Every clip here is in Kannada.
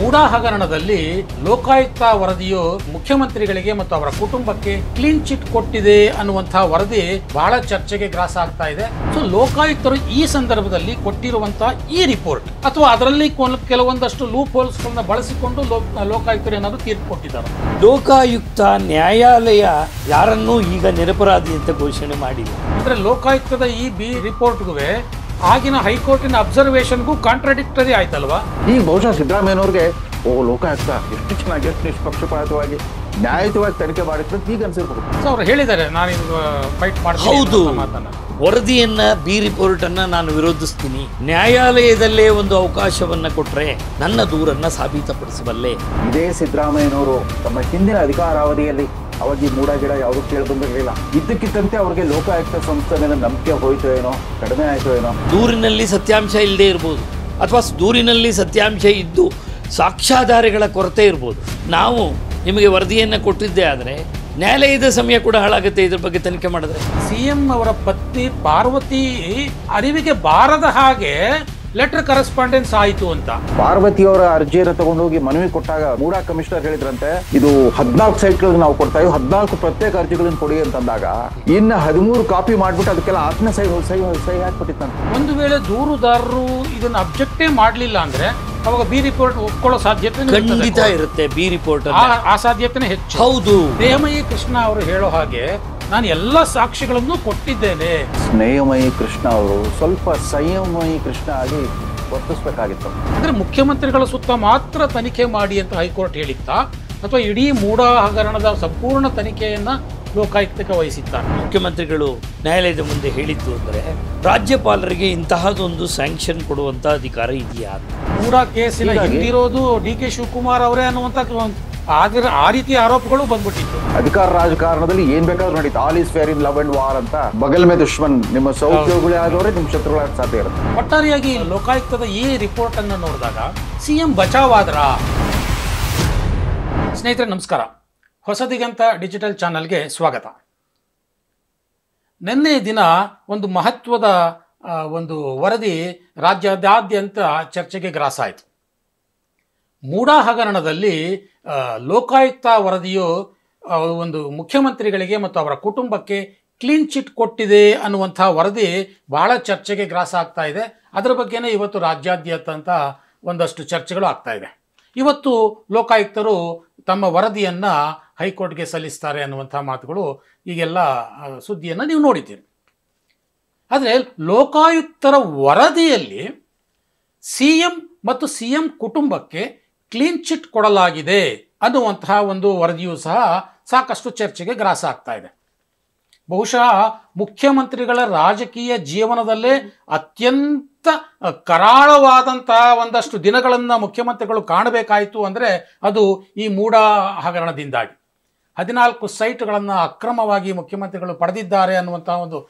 ಮೂಡಾ ಹಗರಣದಲ್ಲಿ ಲೋಕಾಯುಕ್ತ ವರದಿಯು ಮುಖ್ಯಮಂತ್ರಿಗಳಿಗೆ ಮತ್ತು ಅವರ ಕುಟುಂಬಕ್ಕೆ ಕ್ಲೀನ್ ಚಿಟ್ ಕೊಟ್ಟಿದೆ ಅನ್ನುವಂತಹ ವರದಿ ಬಹಳ ಚರ್ಚೆಗೆ ಗ್ರಾಸ ಆಗ್ತಾ ಇದೆ. ಸೊ ಲೋಕಾಯುಕ್ತರು ಈ ಸಂದರ್ಭದಲ್ಲಿ ಕೊಟ್ಟಿರುವಂತಹ ಈ ರಿಪೋರ್ಟ್ ಅಥವಾ ಅದರಲ್ಲಿ ಕೆಲವೊಂದಷ್ಟು ಲೂಪ್ ಹೋಲ್ಸ್ ಗಳನ್ನ ಬಳಸಿಕೊಂಡು ಲೋಕಾಯುಕ್ತರು ಏನಾದ್ರು ತೀರ್ಪು ಕೊಟ್ಟಿದ್ದಾರೆ. ಲೋಕಾಯುಕ್ತ ನ್ಯಾಯಾಲಯ ಯಾರನ್ನೂ ಈಗ ನಿರಪರಾಧಿ ಅಂತ ಘೋಷಣೆ ಮಾಡಿಲ್ಲ. ಅಂದ್ರೆ ಲೋಕಾಯುಕ್ತದ ಈ ರಿಪೋರ್ಟ್ಗೂ ಆಗಿನ ಹೈಕೋರ್ಟಿನ ಅಬ್ಸರ್ವೇಷನ್ಗೂ ಕಾಂಟ್ರಾಡಿಕ್ಟರಿ ಆಯ್ತಲ್ವಾ? ಈಗ ಬಹುಶಃ ಸಿದ್ದರಾಮಯ್ಯನವ್ರಿಗೆ ಲೋಕಾಯುಕ್ತ ಎಷ್ಟು ಚೆನ್ನಾಗಿ ಎಷ್ಟು ನಿಷ್ಪಕ್ಷಪಾತವಾಗಿ ನ್ಯಾಯಯುತವಾಗಿ ತನಿಖೆ ಮಾಡಿದ್ರು ಈಗ ಅನ್ಸಿರ್ಬೋದು. ಸೊ ಅವ್ರು ಹೇಳಿದ್ದಾರೆ ನಾನು ಫೈಟ್ ಮಾಡ್ತೀನಿ. ಹೌದು, ವರದಿಯನ್ನ ಬಿ ರಿಪೋರ್ಟ್ ಅನ್ನ ನಾನು ವಿರೋಧಿಸ್ತೀನಿ. ನ್ಯಾಯಾಲಯದಲ್ಲೇ ಒಂದು ಅವಕಾಶವನ್ನ ಕೊಟ್ರೆ ನನ್ನ ದೂರನ್ನ ಸಾಬೀತಪಡಿಸಬಲ್ಲೆ. ಇದೇ ಸಿದ್ದರಾಮಯ್ಯನವರು ತಮ್ಮ ಹಿಂದಿನ ಅಧಿಕಾರಾವಧಿಯಲ್ಲಿ ಅವಾಗ ಈ ಮೂಡ ಗಿಡ ಯಾವುದೂ ಕೇಳಿ ಬಂದಿರಲಿಲ್ಲ. ಇದ್ದಕ್ಕಿದ್ದಂತೆ ಅವ್ರಿಗೆ ಲೋಕಾಯುಕ್ತ ಸಂಸ್ಥೆ ಮೇಲೆ ನಂಬಿಕೆ ಹೋಯ್ತೋ ಏನೋ, ಕಡಿಮೆ ಆಯ್ತೋ ಏನೋ. ದೂರಿನಲ್ಲಿ ಸತ್ಯಾಂಶ ಇಲ್ಲದೆ ಇರ್ಬೋದು, ಅಥವಾ ದೂರಿನಲ್ಲಿ ಸತ್ಯಾಂಶ ಇದ್ದು ಸಾಕ್ಷ್ಯಾಧಾರಗಳ ಕೊರತೆ ಇರ್ಬೋದು. ನಾವು ನಿಮಗೆ ವರದಿಯನ್ನು ಕೊಟ್ಟಿದ್ದೇ ಆದರೆ ನ್ಯಾಯಾಲಯದ ಸಮಯ ಕೂಡ ಹಾಳಾಗುತ್ತೆ ಇದ್ರ ಬಗ್ಗೆ ತನಿಖೆ ಮಾಡಿದ್ರೆ. ಸಿಎಂ ಅವರ ಪತ್ನಿ ಪಾರ್ವತಿ ಅರಿವಿಗೆ ಬಾರದ ಹಾಗೆ ಲೆಟರ್ ಕರೆಸ್ಪಾಂಡೆನ್ಸ್ ಆಯಿತು ಅಂತ ಪಾರ್ವತಿಯವರ ಅರ್ಜಿಯನ್ನು ತಗೊಂಡೋಗಿ ಮನವಿ ಕೊಟ್ಟಾಗ ಮೂಡಾ ಕಮಿಷನರ್ ಹೇಳಿದ್ರಂತೆ, ಇದು 14 ಸೈಟ್ಗಳಿಗೆ ನಾವು ಕೊಡ್ತಾ ಇದ್ದೀವಿ, 14 ಪ್ರತ್ಯೇಕ ಅರ್ಜಿಗಳನ್ನು ಕೊಡಿ ಅಂತಂದಾಗ ಇನ್ನು 13 ಕಾಪಿ ಮಾಡ್ಬಿಟ್ಟು ಅದಕ್ಕೆಲ್ಲ ಆತ್ಮ ಸಹಿ ಹಾಕ್ಬಿಟ್ಟಿತ್ತಂತೆ. ಒಂದು ವೇಳೆ ದೂರುದಾರರು ಇದನ್ನ ಅಬ್ಜೆಕ್ಟೇ ಮಾಡಲಿಲ್ಲ ಅಂದ್ರೆ ಅವಾಗ ಬಿ ರಿಪೋರ್ಟ್ ಒಪ್ಕೊಳ್ಳೋ ಸಾಧ್ಯತೆ ಖಂಡಿತ ಇರುತ್ತೆ. ಬಿ ರಿಪೋರ್ಟ್ ಆ ಸಾಧ್ಯತೆನೇ ಹೆಚ್ಚು. ಹೌದು, ಸ್ನೇಹಮಯಿ ಕೃಷ್ಣ ಅವರು ಹೇಳೋ ಹಾಗೆ ನಾನು ಎಲ್ಲ ಸಾಕ್ಷಿಗಳನ್ನು ಕೊಟ್ಟಿದ್ದೇನೆ. ಸ್ನೇಹಮಯಿ ಕೃಷ್ಣ ಅವರು ಸ್ವಲ್ಪ ಸಂಯಮಮಯಿ ಕೃಷ್ಣ ಆಗಿ ವರ್ತಿಸ್ಬೇಕಾಗಿತ್ತು. ಅಂದ್ರೆ ಮುಖ್ಯಮಂತ್ರಿಗಳ ಸುತ್ತ ಮಾತ್ರ ತನಿಖೆ ಮಾಡಿ ಅಂತ ಹೈಕೋರ್ಟ್ ಹೇಳಿತ್ತಾ ಅಥವಾ ಇಡೀ ಮೂಡಾ ಹಗರಣದ ಸಂಪೂರ್ಣ ತನಿಖೆಯನ್ನ ಲೋಕಾಯುಕ್ತಕ್ಕೆ ವಹಿಸಿದ್ದಾರೆ? ಮುಖ್ಯಮಂತ್ರಿಗಳು ನ್ಯಾಯಾಲಯದ ಮುಂದೆ ಹೇಳಿದ್ದು ಅಂದರೆ ರಾಜ್ಯಪಾಲರಿಗೆ ಇಂತಹದೊಂದು ಸ್ಯಾಂಕ್ಷನ್ ಕೊಡುವಂತ ಅಧಿಕಾರ ಇದೆಯಾ? ಮೂಡಾ ಕೇಸಿನ ಹಿಂದಿರೋದು DK ಶಿವಕುಮಾರ್ ಅವರೇ ಅನ್ನುವಂತ ಆ ರೀತಿಯ ಆರೋಪಗಳು ಬಂದ್ಬಿಟ್ಟಿತ್ತು. ಅಧಿಕಾರ ರಾಜಕಾರಣದಲ್ಲಿ ಏನ್ ಬೇಕಾದ್ರೂ ನಡೀತಾ, all is fair in love and war ಅಂತ ಬಗಲ್ ಮೇ ದುಶ್ಮನ್, ನಿಮ್ಮ ಸೌಖ್ಯಗಳೇ ಆದವರೇ ನಿಮ್ಮ ಶತ್ರುಗಳಾಗ ಸಾಧ್ಯ ಇರುತ್ತೆ. ಒಟ್ಟಾರೆಯಾಗಿ ಲೋಕಾಯುಕ್ತದ ಈ ರಿಪೋರ್ಟ್ ಅನ್ನು ನೋಡಿದಾಗ ಸಿಎಂ ಬಚಾವಾದ್ರ. ಸ್ನೇಹಿತರೆ ನಮಸ್ಕಾರ, ಹೊಸದಿಗಂತ ಡಿಜಿಟಲ್ ಚಾನಲ್ಗೆ ಸ್ವಾಗತ. ನಿನ್ನೆ ದಿನ ಒಂದು ಮಹತ್ವದ ಒಂದು ವರದಿ ರಾಜ್ಯಾದ್ಯಂತ ಚರ್ಚೆಗೆ ಗ್ರಾಸ ಆಯಿತು. ಮೂಡಾ ಹಗರಣದಲ್ಲಿ ಲೋಕಾಯುಕ್ತ ವರದಿಯು ಒಂದು ಮುಖ್ಯಮಂತ್ರಿಗಳಿಗೆ ಮತ್ತು ಅವರ ಕುಟುಂಬಕ್ಕೆ ಕ್ಲೀನ್ ಚಿಟ್ ಕೊಟ್ಟಿದೆ ಅನ್ನುವಂಥ ವರದಿ ಬಹಳ ಚರ್ಚೆಗೆ ಗ್ರಾಸ ಆಗ್ತಾ ಇದೆ. ಅದರ ಬಗ್ಗೆನೇ ಇವತ್ತು ರಾಜ್ಯಾದ್ಯಂತ ಒಂದಷ್ಟು ಚರ್ಚೆಗಳು ಆಗ್ತಾ ಇದೆ. ಇವತ್ತು ಲೋಕಾಯುಕ್ತರು ತಮ್ಮ ವರದಿಯನ್ನು ಹೈಕೋರ್ಟ್ಗೆ ಸಲ್ಲಿಸ್ತಾರೆ ಅನ್ನುವಂಥ ಮಾತುಗಳು ಈಗೆಲ್ಲ ಸುದ್ದಿಯನ್ನು ನೀವು ನೋಡಿದ್ದೀರಿ. ಆದರೆ ಲೋಕಾಯುಕ್ತರ ವರದಿಯಲ್ಲಿ ಸಿಎಂ ಮತ್ತು ಸಿಎಂ ಕುಟುಂಬಕ್ಕೆ ಕ್ಲೀನ್ ಚಿಟ್ ಕೊಡಲಾಗಿದೆ ಅನ್ನುವಂತಹ ಒಂದು ವರದಿಯೂ ಸಹ ಸಾಕಷ್ಟು ಚರ್ಚೆಗೆ ಗ್ರಾಸ ಆಗ್ತಾ ಇದೆ. ಬಹುಶಃ ಮುಖ್ಯಮಂತ್ರಿಗಳ ರಾಜಕೀಯ ಜೀವನದಲ್ಲೇ ಅತ್ಯಂತ ಕರಾಳವಾದಂತಹ ಒಂದಷ್ಟು ದಿನಗಳನ್ನು ಮುಖ್ಯಮಂತ್ರಿಗಳು ಕಾಣಬೇಕಾಯಿತು ಅಂದರೆ ಅದು ಈ ಮೂಡಾ ಹಗರಣದಿಂದಾಗಿ. 14 ಸೈಟ್ಗಳನ್ನು ಅಕ್ರಮವಾಗಿ ಮುಖ್ಯಮಂತ್ರಿಗಳು ಪಡೆದಿದ್ದಾರೆ ಅನ್ನುವಂಥ ಒಂದು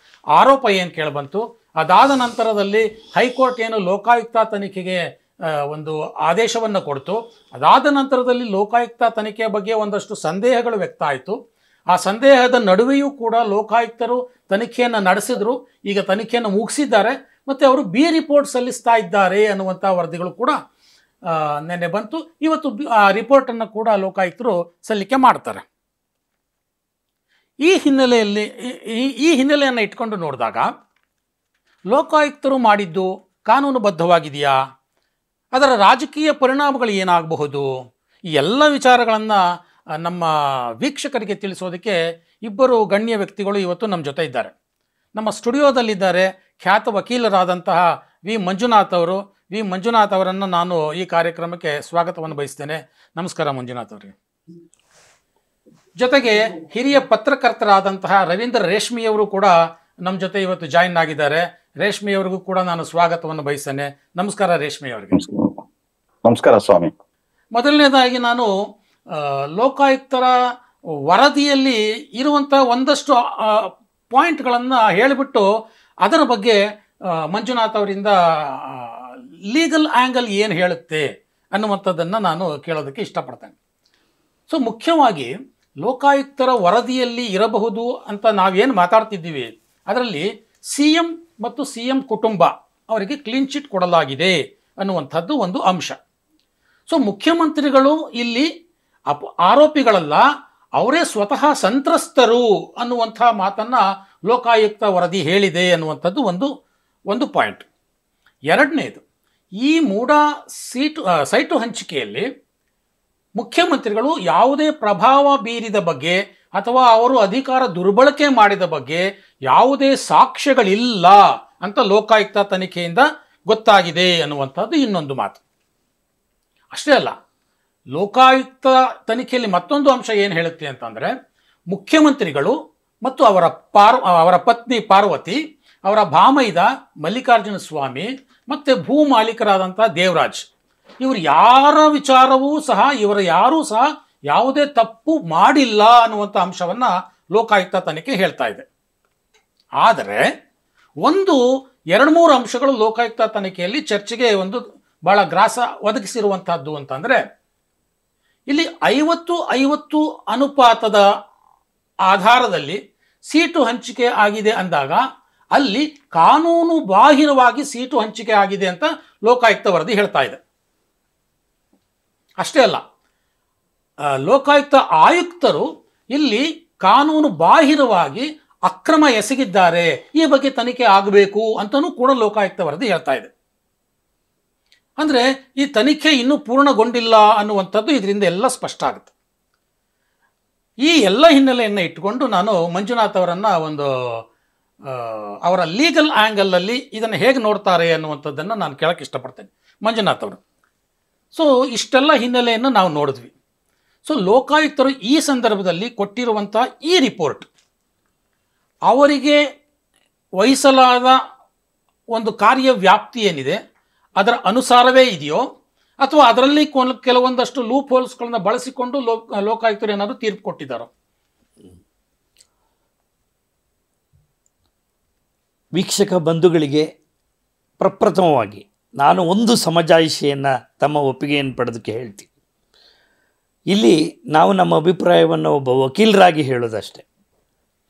ಆರೋಪ ಏನು ಕೇಳಿಬಂತು. ಅದಾದ ನಂತರದಲ್ಲಿ ಹೈಕೋರ್ಟ್ ಏನು ಲೋಕಾಯುಕ್ತ ತನಿಖೆಗೆ ಒಂದು ಆದೇಶವನ್ನು ಕೊಡ್ತು. ಅದಾದ ನಂತರದಲ್ಲಿ ಲೋಕಾಯುಕ್ತ ತನಿಖೆಯ ಬಗ್ಗೆ ಒಂದಷ್ಟು ಸಂದೇಹಗಳು ವ್ಯಕ್ತ ಆಯಿತು. ಆ ಸಂದೇಹದ ನಡುವೆಯೂ ಕೂಡ ಲೋಕಾಯುಕ್ತರು ತನಿಖೆಯನ್ನು ನಡೆಸಿದ್ರು. ಈಗ ತನಿಖೆಯನ್ನು ಮುಗಿಸಿದ್ದಾರೆ ಮತ್ತು ಅವರು ಬಿ ರಿಪೋರ್ಟ್ ಸಲ್ಲಿಸ್ತಾ ಇದ್ದಾರೆ ಅನ್ನುವಂಥ ವರದಿಗಳು ಕೂಡ ನೆನ್ನೆ ಬಂತು. ಇವತ್ತು ಆ ರಿಪೋರ್ಟನ್ನು ಕೂಡ ಲೋಕಾಯುಕ್ತರು ಸಲ್ಲಿಕೆ ಮಾಡ್ತಾರೆ. ಈ ಹಿನ್ನೆಲೆಯನ್ನು ಇಟ್ಕೊಂಡು ನೋಡಿದಾಗ ಲೋಕಾಯುಕ್ತರು ಮಾಡಿದ್ದು ಕಾನೂನುಬದ್ಧವಾಗಿದೆಯಾ, ಅದರ ರಾಜಕೀಯ ಪರಿಣಾಮಗಳು ಏನಾಗಬಹುದು, ಈ ಎಲ್ಲ ವಿಚಾರಗಳನ್ನು ನಮ್ಮ ವೀಕ್ಷಕರಿಗೆ ತಿಳಿಸೋದಕ್ಕೆ ಇಬ್ಬರು ಗಣ್ಯ ವ್ಯಕ್ತಿಗಳು ಇವತ್ತು ನಮ್ಮ ಜೊತೆ ಇದ್ದಾರೆ. ನಮ್ಮ ಸ್ಟುಡಿಯೋದಲ್ಲಿದ್ದಾರೆ ಖ್ಯಾತ ವಕೀಲರಾದಂತಹ ವಿ ಮಂಜುನಾಥ್ ಅವರು. ವಿ ಮಂಜುನಾಥ್ ಅವರನ್ನು ನಾನು ಈ ಕಾರ್ಯಕ್ರಮಕ್ಕೆ ಸ್ವಾಗತವನ್ನು ಬಯಸ್ತೇನೆ. ನಮಸ್ಕಾರ ಮಂಜುನಾಥ್ ಅವರಿಗೆ. ಜೊತೆಗೆ ಹಿರಿಯ ಪತ್ರಕರ್ತರಾದಂತಹ ರವೀಂದ್ರ ರೇಷ್ಮಿಯವರು ಕೂಡ ನಮ್ಮ ಜೊತೆ ಇವತ್ತು ಜಾಯಿನ್ ಆಗಿದ್ದಾರೆ. ರೇಷ್ಮಿಯವರಿಗೂ ಕೂಡ ನಾನು ಸ್ವಾಗತವನ್ನು ಬಯಸ್ತೇನೆ. ನಮಸ್ಕಾರ ರೇಷ್ಮಿ ಅವರಿಗೆ. ನಮಸ್ಕಾರ ಸ್ವಾಮಿ. ಮೊದಲನೇದಾಗಿ ನಾನು ಲೋಕಾಯುಕ್ತರ ವರದಿಯಲ್ಲಿ ಇರುವಂಥ ಒಂದಷ್ಟು ಪಾಯಿಂಟ್ಗಳನ್ನು ಹೇಳಿಬಿಟ್ಟು ಅದರ ಬಗ್ಗೆ ಮಂಜುನಾಥ್ ಅವರಿಂದ ಲೀಗಲ್ ಆ್ಯಂಗಲ್ ಏನು ಹೇಳುತ್ತೆ ಅನ್ನುವಂಥದ್ದನ್ನು ನಾನು ಕೇಳೋದಕ್ಕೆ ಇಷ್ಟಪಡ್ತೇನೆ. ಸೊ ಮುಖ್ಯವಾಗಿ ಲೋಕಾಯುಕ್ತರ ವರದಿಯಲ್ಲಿ ಇರಬಹುದು ಅಂತ ನಾವೇನು ಮಾತಾಡ್ತಿದ್ದೀವಿ ಅದರಲ್ಲಿ ಸಿಎಂ ಮತ್ತು ಸಿಎಂ ಕುಟುಂಬ ಅವರಿಗೆ ಕ್ಲೀನ್ ಚಿಟ್ ಕೊಡಲಾಗಿದೆ ಅನ್ನುವಂಥದ್ದು ಒಂದು ಅಂಶ. ಸೊ ಮುಖ್ಯಮಂತ್ರಿಗಳು ಇಲ್ಲಿ ಆರೋಪಿಗಳಲ್ಲ, ಅವರೇ ಸ್ವತಃ ಸಂತ್ರಸ್ತರು ಅನ್ನುವಂಥ ಮಾತನ್ನ ಲೋಕಾಯುಕ್ತ ವರದಿ ಹೇಳಿದೆ ಅನ್ನುವಂಥದ್ದು ಒಂದು ಪಾಯಿಂಟ್. ಎರಡನೇದು, ಈ ಮೂಡಾ ಸೈಟು ಹಂಚಿಕೆಯಲ್ಲಿ ಮುಖ್ಯಮಂತ್ರಿಗಳು ಯಾವುದೇ ಪ್ರಭಾವ ಬೀರಿದ ಬಗ್ಗೆ ಅಥವಾ ಅವರು ಅಧಿಕಾರ ದುರ್ಬಳಕೆ ಮಾಡಿದ ಬಗ್ಗೆ ಯಾವುದೇ ಸಾಕ್ಷ್ಯಗಳಿಲ್ಲ ಅಂತ ಲೋಕಾಯುಕ್ತ ತನಿಖೆಯಿಂದ ಗೊತ್ತಾಗಿದೆ ಅನ್ನುವಂಥದ್ದು ಇನ್ನೊಂದು ಮಾತು. ಅಷ್ಟೇ ಅಲ್ಲ, ಲೋಕಾಯುಕ್ತ ತನಿಖೆಯಲ್ಲಿ ಮತ್ತೊಂದು ಅಂಶ ಏನು ಹೇಳುತ್ತೆ ಅಂತಂದರೆ, ಮುಖ್ಯಮಂತ್ರಿಗಳು ಮತ್ತು ಅವರ ಪತ್ನಿ ಪಾರ್ವತಿ, ಅವರ ಭಾಮೈದ ಮಲ್ಲಿಕಾರ್ಜುನ ಸ್ವಾಮಿ ಮತ್ತು ಭೂ ಮಾಲೀಕರಾದಂಥ ದೇವರಾಜ್, ಇವರು ಯಾರ ವಿಚಾರವೂ ಸಹ ಯಾರೂ ಸಹ ಯಾವುದೇ ತಪ್ಪು ಮಾಡಿಲ್ಲ ಅನ್ನುವಂಥ ಅಂಶವನ್ನು ಲೋಕಾಯುಕ್ತ ತನಿಖೆ ಹೇಳ್ತಾ ಇದೆ. ಆದರೆ 2-3 ಅಂಶಗಳು ಲೋಕಾಯುಕ್ತ ತನಿಖೆಯಲ್ಲಿ ಚರ್ಚೆಗೆ ಬಹಳ ಗ್ರಾಸ ಒದಗಿಸಿರುವಂತಹದ್ದು ಅಂತಂದರೆ, ಇಲ್ಲಿ 50-50 ಅನುಪಾತದ ಆಧಾರದಲ್ಲಿ ಸೀಟು ಹಂಚಿಕೆ ಆಗಿದೆ ಅಂದಾಗ ಅಲ್ಲಿ ಕಾನೂನು ಬಾಹಿರವಾಗಿ ಸೀಟು ಹಂಚಿಕೆ ಆಗಿದೆ ಅಂತ ಲೋಕಾಯುಕ್ತ ವರದಿ ಹೇಳ್ತಾ ಇದೆ. ಅಷ್ಟೇ ಅಲ್ಲ, ಲೋಕಾಯುಕ್ತ ಆಯುಕ್ತರು ಇಲ್ಲಿ ಕಾನೂನು ಬಾಹಿರವಾಗಿ ಅಕ್ರಮ ಎಸಗಿದ್ದಾರೆ, ಈ ಬಗ್ಗೆ ತನಿಖೆ ಆಗಬೇಕು ಅಂತಲೂ ಕೂಡ ಲೋಕಾಯುಕ್ತ ವರದಿ ಹೇಳ್ತಾ ಇದೆ. ಅಂದರೆ ಈ ತನಿಖೆ ಇನ್ನೂ ಪೂರ್ಣಗೊಂಡಿಲ್ಲ ಅನ್ನುವಂಥದ್ದು ಇದರಿಂದ ಎಲ್ಲ ಸ್ಪಷ್ಟ ಆಗುತ್ತೆ. ಈ ಎಲ್ಲ ಹಿನ್ನೆಲೆಯನ್ನು ಇಟ್ಟುಕೊಂಡು ನಾನು ಮಂಜುನಾಥ್ ಅವರನ್ನು ಅವರ ಲೀಗಲ್ ಆ್ಯಂಗಲಲ್ಲಿ ಇದನ್ನು ಹೇಗೆ ನೋಡ್ತಾರೆ ಅನ್ನುವಂಥದ್ದನ್ನು ನಾನು ಕೇಳೋಕ್ಕೆ ಇಷ್ಟಪಡ್ತೇನೆ. ಮಂಜುನಾಥ್ ಅವರು, ಸೊ ಇಷ್ಟೆಲ್ಲ ಹಿನ್ನೆಲೆಯನ್ನು ನಾವು ನೋಡಿದ್ವಿ. ಸೊ ಲೋಕಾಯುಕ್ತರು ಈ ಸಂದರ್ಭದಲ್ಲಿ ಕೊಟ್ಟಿರುವಂಥ ಈ ರಿಪೋರ್ಟ್ ಅವರಿಗೆ ವಹಿಸಲಾದ ಒಂದು ಕಾರ್ಯವ್ಯಾಪ್ತಿ ಏನಿದೆ ಅದರ ಅನುಸಾರವೇ ಇದೆಯೋ ಅಥವಾ ಅದರಲ್ಲಿ ಕೆಲವೊಂದಷ್ಟು ಲೂಪ್ ಹೋಲ್ಸ್ಗಳನ್ನು ಬಳಸಿಕೊಂಡು ಲೋಕಾಯುಕ್ತರು ಏನಾದರೂ ತೀರ್ಪು ಕೊಟ್ಟಿದ್ದಾರೋ? ವೀಕ್ಷಕ ಬಂಧುಗಳಿಗೆ ಪ್ರಪ್ರಥಮವಾಗಿ ನಾನು ಒಂದು ಸಮಜಾಯಿಷಿಯನ್ನು ತಮ್ಮ ಒಪ್ಪಿಗೆಯನ್ನು ಪಡೆದಕ್ಕೆ ಹೇಳ್ತೀನಿ. ಇಲ್ಲಿ ನಾವು ನಮ್ಮ ಅಭಿಪ್ರಾಯವನ್ನು ಒಬ್ಬ ವಕೀಲರಾಗಿ ಹೇಳೋದಷ್ಟೇ,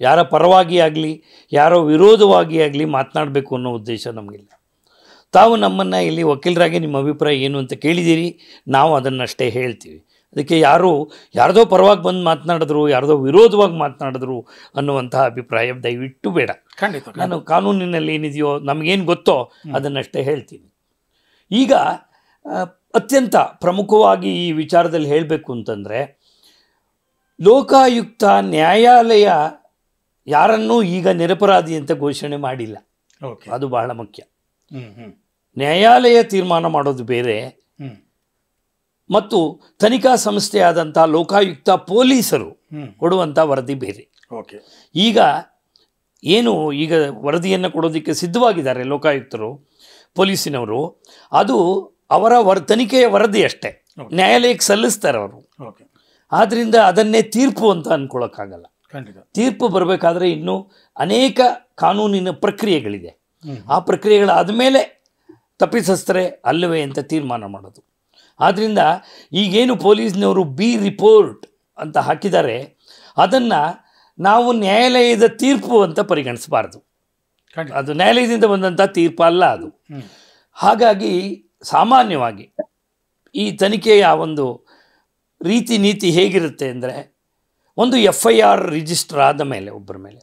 ಯಾರ ಪರವಾಗಿ ಆಗಲಿ ಯಾರೋ ವಿರೋಧವಾಗಿ ಆಗಲಿ ಮಾತನಾಡಬೇಕು ಅನ್ನೋ ಉದ್ದೇಶ ನಮಗಿಲ್ಲ. ತಾವು ನಮ್ಮನ್ನು ಇಲ್ಲಿ ವಕೀಲರಾಗಿ ನಿಮ್ಮ ಅಭಿಪ್ರಾಯ ಏನು ಅಂತ ಕೇಳಿದ್ದೀರಿ, ನಾವು ಅದನ್ನಷ್ಟೇ ಹೇಳ್ತೀವಿ. ಅದಕ್ಕೆ ಯಾರ್ದೋ ಪರವಾಗಿ ಬಂದು ಮಾತನಾಡಿದ್ರು, ಯಾರ್ದೋ ವಿರೋಧವಾಗಿ ಮಾತನಾಡಿದ್ರು ಅನ್ನುವಂತಹ ಅಭಿಪ್ರಾಯ ದಯವಿಟ್ಟು ಬೇಡ. ಖಂಡಿತ ನಾನು ಕಾನೂನಿನಲ್ಲಿ ಏನಿದೆಯೋ ನಮಗೇನು ಗೊತ್ತೋ ಅದನ್ನಷ್ಟೇ ಹೇಳ್ತೀನಿ. ಈಗ ಅತ್ಯಂತ ಪ್ರಮುಖವಾಗಿ ಈ ವಿಚಾರದಲ್ಲಿ ಹೇಳಬೇಕು ಅಂತಂದರೆ, ಲೋಕಾಯುಕ್ತ ನ್ಯಾಯಾಲಯ ಯಾರನ್ನೂ ಈಗ ನಿರಪರಾಧಿ ಅಂತ ಘೋಷಣೆ ಮಾಡಿಲ್ಲ. ಅದು ಬಹಳ ಮುಖ್ಯ. ನ್ಯಾಯಾಲಯ ತೀರ್ಮಾನ ಮಾಡೋದು ಬೇರೆ ಮತ್ತು ತನಿಖಾ ಸಂಸ್ಥೆಯಾದಂಥ ಲೋಕಾಯುಕ್ತ ಪೊಲೀಸರು ಕೊಡುವಂಥ ವರದಿ ಬೇರೆ. ಈಗ ವರದಿಯನ್ನು ಕೊಡೋದಕ್ಕೆ ಸಿದ್ಧವಾಗಿದ್ದಾರೆ ಲೋಕಾಯುಕ್ತರು, ಪೊಲೀಸಿನವರು. ಅದು ಅವರ ತನಿಖೆಯ ವರದಿ ಅಷ್ಟೇ, ನ್ಯಾಯಾಲಯಕ್ಕೆ ಸಲ್ಲಿಸ್ತಾರೆ ಅವರು. ಆದ್ದರಿಂದ ಅದನ್ನೇ ತೀರ್ಪು ಅಂತ ಅಂದ್ಕೊಳ್ಳೋಕ್ಕಾಗಲ್ಲ. ತೀರ್ಪು ಬರಬೇಕಾದ್ರೆ ಇನ್ನೂ ಅನೇಕ ಕಾನೂನಿನ ಪ್ರಕ್ರಿಯೆಗಳಿದೆ. ಆ ಪ್ರಕ್ರಿಯೆಗಳಾದ ಮೇಲೆ ತಪ್ಪಿತಸ್ಥರೇ ಅಲ್ಲವೇ ಅಂತ ತೀರ್ಮಾನ ಮಾಡೋದು. ಆದ್ದರಿಂದ ಈಗೇನು ಪೊಲೀಸ್ನವರು ರಿಪೋರ್ಟ್ ಅಂತ ಹಾಕಿದ್ದಾರೆ, ಅದನ್ನು ನಾವು ನ್ಯಾಯಾಲಯದ ತೀರ್ಪು ಅಂತ ಪರಿಗಣಿಸಬಾರ್ದು. ಅದು ನ್ಯಾಯಾಲಯದಿಂದ ಬಂದಂಥ ತೀರ್ಪು ಅಲ್ಲ ಅದು. ಹಾಗಾಗಿ ಸಾಮಾನ್ಯವಾಗಿ ಈ ತನಿಖೆಯ ಒಂದು ರೀತಿ ನೀತಿ ಹೇಗಿರುತ್ತೆ ಅಂದರೆ, ಒಂದು FIR ರಿಜಿಸ್ಟರ್ ಆದ ಮೇಲೆ ಒಬ್ಬರ ಮೇಲೆ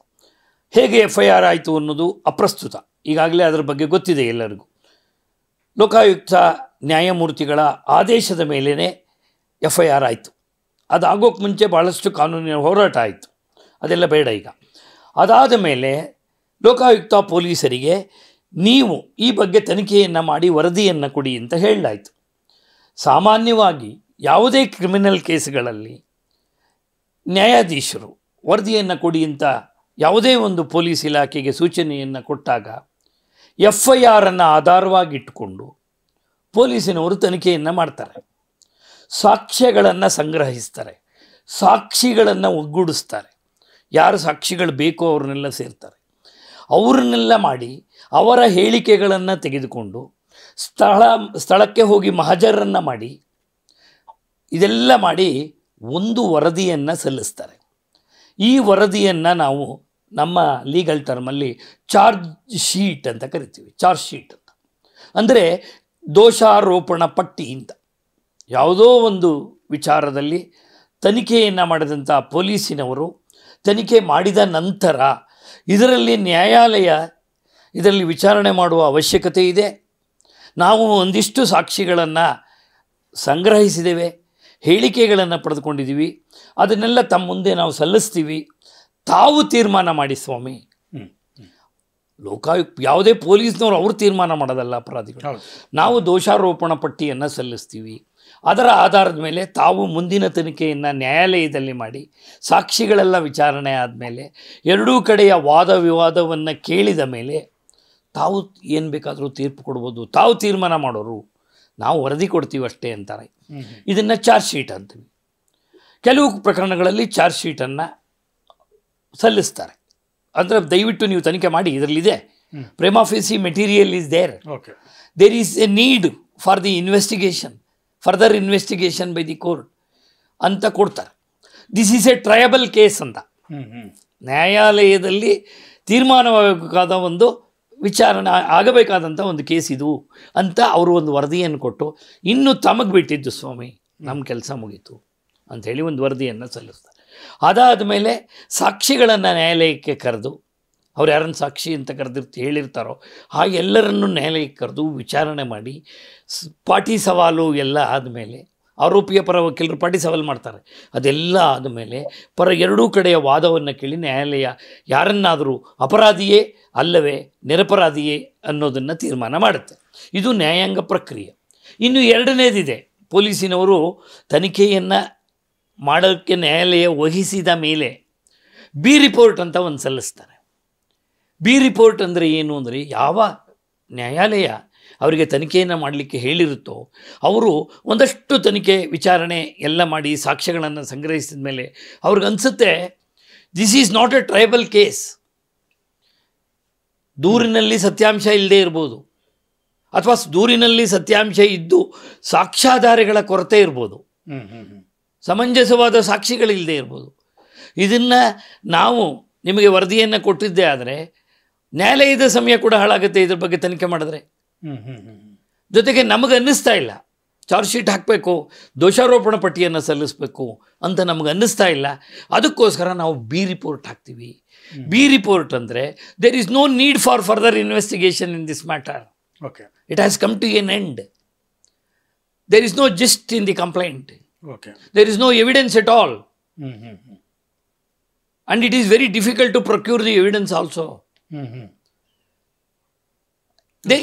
ಹೇಗೆ FIR ಆಯಿತು ಅನ್ನೋದು ಅಪ್ರಸ್ತುತ. ಈಗಾಗಲೇ ಅದರ ಬಗ್ಗೆ ಗೊತ್ತಿದೆ ಎಲ್ಲರಿಗೂ. ಲೋಕಾಯುಕ್ತ ನ್ಯಾಯಮೂರ್ತಿಗಳ ಆದೇಶದ ಮೇಲೇ FIR ಆಯಿತು. ಅದು ಆಗೋಕ್ಕೆ ಮುಂಚೆ ಭಾಳಷ್ಟು ಕಾನೂನಿನ ಹೋರಾಟ ಆಯಿತು, ಅದೆಲ್ಲ ಬೇಡ ಈಗ. ಅದಾದ ಮೇಲೆ ಲೋಕಾಯುಕ್ತ ಪೊಲೀಸರಿಗೆ ನೀವು ಈ ಬಗ್ಗೆ ತನಿಖೆಯನ್ನು ಮಾಡಿ ವರದಿಯನ್ನು ಕೊಡಿ ಅಂತ ಹೇಳಲಾಯಿತು. ಸಾಮಾನ್ಯವಾಗಿ ಯಾವುದೇ ಕ್ರಿಮಿನಲ್ ಕೇಸ್ಗಳಲ್ಲಿ ನ್ಯಾಯಾಧೀಶರು ವರದಿಯನ್ನು ಕೊಡಿ ಅಂತ ಯಾವುದೇ ಒಂದು ಪೊಲೀಸ್ ಇಲಾಖೆಗೆ ಸೂಚನೆಯನ್ನು ಕೊಟ್ಟಾಗ FIR ಆಧಾರವಾಗಿಟ್ಟುಕೊಂಡು ಪೊಲೀಸಿನವರು ತನಿಖೆಯನ್ನು ಮಾಡ್ತಾರೆ, ಸಾಕ್ಷ್ಯಗಳನ್ನು ಸಂಗ್ರಹಿಸ್ತಾರೆ, ಸಾಕ್ಷಿಗಳನ್ನು ಒಗ್ಗೂಡಿಸ್ತಾರೆ. ಯಾರು ಸಾಕ್ಷಿಗಳು ಬೇಕೋ ಅವ್ರನ್ನೆಲ್ಲ ಸೇರ್ತಾರೆ. ಅವರನ್ನೆಲ್ಲ ಮಾಡಿ ಅವರ ಹೇಳಿಕೆಗಳನ್ನು ತೆಗೆದುಕೊಂಡು ಸ್ಥಳಕ್ಕೆ ಹೋಗಿ ಮಹಜರನ್ನು ಮಾಡಿ ಇದೆಲ್ಲ ಮಾಡಿ ಒಂದು ವರದಿಯನ್ನು ಸಲ್ಲಿಸ್ತಾರೆ. ಈ ವರದಿಯನ್ನು ನಾವು ನಮ್ಮ ಲೀಗಲ್ ಟರ್ಮಲ್ಲಿ ಚಾರ್ಜ್ ಶೀಟ್ ಅಂತ ಕರಿತೀವಿ. ಚಾರ್ಜ್ ಶೀಟ್ ಅಂತ ಅಂದರೆ ದೋಷಾರೋಪಣ ಪಟ್ಟಿ ಅಂತ. ಯಾವುದೋ ಒಂದು ವಿಚಾರದಲ್ಲಿ ತನಿಖೆಯನ್ನು ಮಾಡಿದಂಥ ಪೊಲೀಸಿನವರು ತನಿಖೆ ಮಾಡಿದ ನಂತರ ಇದರಲ್ಲಿ ನ್ಯಾಯಾಲಯ ಇದರಲ್ಲಿ ವಿಚಾರಣೆ ಮಾಡುವ ಅವಶ್ಯಕತೆ ಇದೆ, ನಾವು ಒಂದಿಷ್ಟು ಸಾಕ್ಷಿಗಳನ್ನು ಸಂಗ್ರಹಿಸಿದ್ದೇವೆ, ಹೇಳಿಕೆಗಳನ್ನು ಪಡೆದುಕೊಂಡಿದ್ದೀವಿ, ಅದನ್ನೆಲ್ಲ ತಮ್ಮ ಮುಂದೆ ನಾವು ಸಲ್ಲಿಸ್ತೀವಿ, ತಾವು ತೀರ್ಮಾನ ಮಾಡಿ ಸ್ವಾಮಿ. ಲೋಕಾಯುಕ್ತ ಯಾವುದೇ ಪೊಲೀಸ್ನವರು ಅವರು ತೀರ್ಮಾನ ಮಾಡೋದಲ್ಲ ಅಪರಾಧಿಗಳು. ನಾವು ದೋಷಾರೋಪಣ ಪಟ್ಟಿಯನ್ನು ಸಲ್ಲಿಸ್ತೀವಿ, ಅದರ ಆಧಾರದ ಮೇಲೆ ತಾವು ಮುಂದಿನ ತನಿಖೆಯನ್ನು ನ್ಯಾಯಾಲಯದಲ್ಲಿ ಮಾಡಿ ಸಾಕ್ಷಿಗಳೆಲ್ಲ ವಿಚಾರಣೆ ಆದಮೇಲೆ ಎರಡೂ ಕಡೆಯ ವಾದ ವಿವಾದವನ್ನು ಕೇಳಿದ ಮೇಲೆ ತಾವು ಏನು ಬೇಕಾದರೂ ತೀರ್ಪು ಕೊಡ್ಬೋದು, ತಾವು ತೀರ್ಮಾನ ಮಾಡೋರು, ನಾವು ವರದಿ ಕೊಡ್ತೀವಿ ಅಷ್ಟೇ ಅಂತಾರೆ. ಇದನ್ನು ಚಾರ್ಜ್ ಶೀಟ್ ಅಂತೀವಿ. ಕೆಲವು ಪ್ರಕರಣಗಳಲ್ಲಿ ಚಾರ್ಜ್ ಶೀಟನ್ನು ಸಲ್ಲಿಸ್ತಾರೆ. ಅಂದರೆ ದಯವಿಟ್ಟು ನೀವು ತನಿಖೆ ಮಾಡಿ, ಇದರಲ್ಲಿದೆ prima facie material is there is a need for the investigation, further investigation by the court ಅಂತ ಕೊಡ್ತಾರೆ. This is a triable case ಅಂತ, ನ್ಯಾಯಾಲಯದಲ್ಲಿ ತೀರ್ಮಾನವಾಗಬೇಕಾದ ಒಂದು ವಿಚಾರಣೆ ಆಗಬೇಕಾದಂಥ ಒಂದು ಕೇಸ್ ಇದು ಅಂತ ಅವರು ಒಂದು ವರದಿಯನ್ನು ಕೊಟ್ಟು, ಇನ್ನು ತಮಗೆ ಬಿಟ್ಟಿದ್ದು ಸ್ವಾಮಿ ನಮ್ಮ ಕೆಲಸ ಮುಗೀತು ಅಂಥೇಳಿ ಒಂದು ವರದಿಯನ್ನು ಸಲ್ಲಿಸ್ತಾರೆ. ಅದಾದ ಮೇಲೆ ಸಾಕ್ಷಿಗಳನ್ನು ನ್ಯಾಯಾಲಯಕ್ಕೆ ಕರೆದು, ಅವ್ರು ಯಾರನ್ನು ಸಾಕ್ಷಿ ಅಂತ ಹೇಳಿರ್ತಾರೋ ಆ ಎಲ್ಲರನ್ನು ನ್ಯಾಯಾಲಯಕ್ಕೆ ಕರೆದು ವಿಚಾರಣೆ ಮಾಡಿ ಪಾಟಿ ಸವಾಲು ಎಲ್ಲ ಆದಮೇಲೆ, ಆರೋಪಿಯ ಪರ ವಕೀಲರು ಪಾಟಿ ಸವಾಲು ಮಾಡ್ತಾರೆ, ಅದೆಲ್ಲ ಆದಮೇಲೆ ಪರ ಎರಡೂ ಕಡೆಯ ವಾದವನ್ನು ಕೇಳಿ ನ್ಯಾಯಾಲಯ ಯಾರನ್ನಾದರೂ ಅಪರಾಧಿಯೇ ಅಲ್ಲವೇ ನಿರಪರಾಧಿಯೇ ಅನ್ನೋದನ್ನು ತೀರ್ಮಾನ ಮಾಡುತ್ತೆ. ಇದು ನ್ಯಾಯಾಂಗ ಪ್ರಕ್ರಿಯೆ. ಇನ್ನು ಎರಡನೇದಿದೆ, ಪೊಲೀಸಿನವರು ತನಿಖೆಯನ್ನು ಮಾಡೋಕ್ಕೆ ನ್ಯಾಯಾಲಯ ವಹಿಸಿದ ಮೇಲೆ ಬಿ ರಿಪೋರ್ಟ್ ಅಂತ ಒಂದು ಸಲ್ಲಿಸ್ತಾರೆ. ಬಿ ರಿಪೋರ್ಟ್ ಅಂದರೆ ಏನು ಅಂದರೆ, ಯಾವ ನ್ಯಾಯಾಲಯ ಅವರಿಗೆ ತನಿಖೆಯನ್ನು ಮಾಡಲಿಕ್ಕೆ ಹೇಳಿರುತ್ತೋ ಅವರು ಒಂದಷ್ಟು ತನಿಖೆ ವಿಚಾರಣೆ ಎಲ್ಲ ಮಾಡಿ ಸಾಕ್ಷ್ಯಗಳನ್ನು ಸಂಗ್ರಹಿಸಿದ ಮೇಲೆ ಅವ್ರಿಗನ್ಸುತ್ತೆ this is not a triable case. ದೂರಿನಲ್ಲಿ ಸತ್ಯಾಂಶ ಇಲ್ಲದೆ ಇರ್ಬೋದು, ಅಥವಾ ದೂರಿನಲ್ಲಿ ಸತ್ಯಾಂಶ ಇದ್ದು ಸಾಕ್ಷ್ಯಾಧಾರಗಳ ಕೊರತೆ ಇರ್ಬೋದು, ಸಮಂಜಸವಾದ ಸಾಕ್ಷಿಗಳಿಲ್ಲದೆ ಇರ್ಬೋದು. ಇದನ್ನು ನಾವು ನಿಮಗೆ ವರದಿಯನ್ನು ಕೊಟ್ಟಿದ್ದೇ ಆದರೆ ನ್ಯಾಯಾಲಯದ ಸಮಯ ಕೂಡ ಹಾಳಾಗುತ್ತೆ ಇದ್ರ ಬಗ್ಗೆ ತನಿಖೆ ಮಾಡಿದ್ರೆ. ಜೊತೆಗೆ ನಮಗೆ ಅನ್ನಿಸ್ತಾ ಇಲ್ಲ ಚಾರ್ಜ್ ಶೀಟ್ ಹಾಕಬೇಕು, ದೋಷಾರೋಪಣ ಪಟ್ಟಿಯನ್ನು ಸಲ್ಲಿಸಬೇಕು ಅಂತ ನಮಗೆ ಅನ್ನಿಸ್ತಾ ಇಲ್ಲ. ಅದಕ್ಕೋಸ್ಕರ ನಾವು ಬಿ ರಿಪೋರ್ಟ್ ಹಾಕ್ತೀವಿ. ಬಿ ರಿಪೋರ್ಟ್ ಅಂದರೆ there is no need for further investigation in this matter. It has come to an end. There is no gist in the complaint. There is no evidence at all. And it is very difficult to procure the evidence also.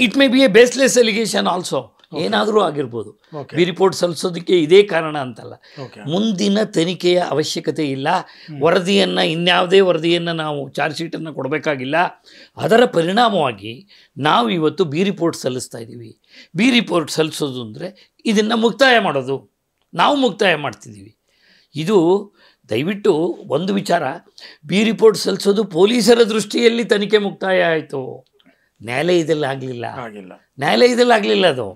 It may be a baseless allegation also. ಏನಾದರೂ ಆಗಿರ್ಬೋದು. ಬಿ ರಿಪೋರ್ಟ್ ಸಲ್ಲಿಸೋದಕ್ಕೆ ಇದೇ ಕಾರಣ ಅಂತಲ್ಲ, ಮುಂದಿನ ತನಿಖೆಯ ಅವಶ್ಯಕತೆ ಇಲ್ಲ, ವರದಿಯನ್ನು ಇನ್ಯಾವುದೇ ವರದಿಯನ್ನು ನಾವು ಚಾರ್ಜ್ ಶೀಟನ್ನು ಕೊಡಬೇಕಾಗಿಲ್ಲ. ಅದರ ಪರಿಣಾಮವಾಗಿ ನಾವು ಇವತ್ತು ಬಿ ರಿಪೋರ್ಟ್ ಸಲ್ಲಿಸ್ತಾ ಇದ್ದೀವಿ. ಬಿ ರಿಪೋರ್ಟ್ ಸಲ್ಲಿಸೋದು ಅಂದರೆ ಇದನ್ನು ಮುಕ್ತಾಯ ಮಾಡೋದು, ನಾವು ಮುಕ್ತಾಯ ಮಾಡ್ತಿದ್ದೀವಿ. ಇದು ದಯವಿಟ್ಟು ಒಂದು ವಿಚಾರ, ಬಿ ರಿಪೋರ್ಟ್ ಸಲ್ಲಿಸೋದು ಪೊಲೀಸರ ದೃಷ್ಟಿಯಲ್ಲಿ ತನಿಖೆ ಮುಕ್ತಾಯ ಆಯಿತು, ನ್ಯಾಯಾಲಯದಲ್ಲಿ ಆಗಲಿಲ್ಲ. ನ್ಯಾಯಾಲಯದಲ್ಲಿ ಆಗಲಿಲ್ಲ, ಅದು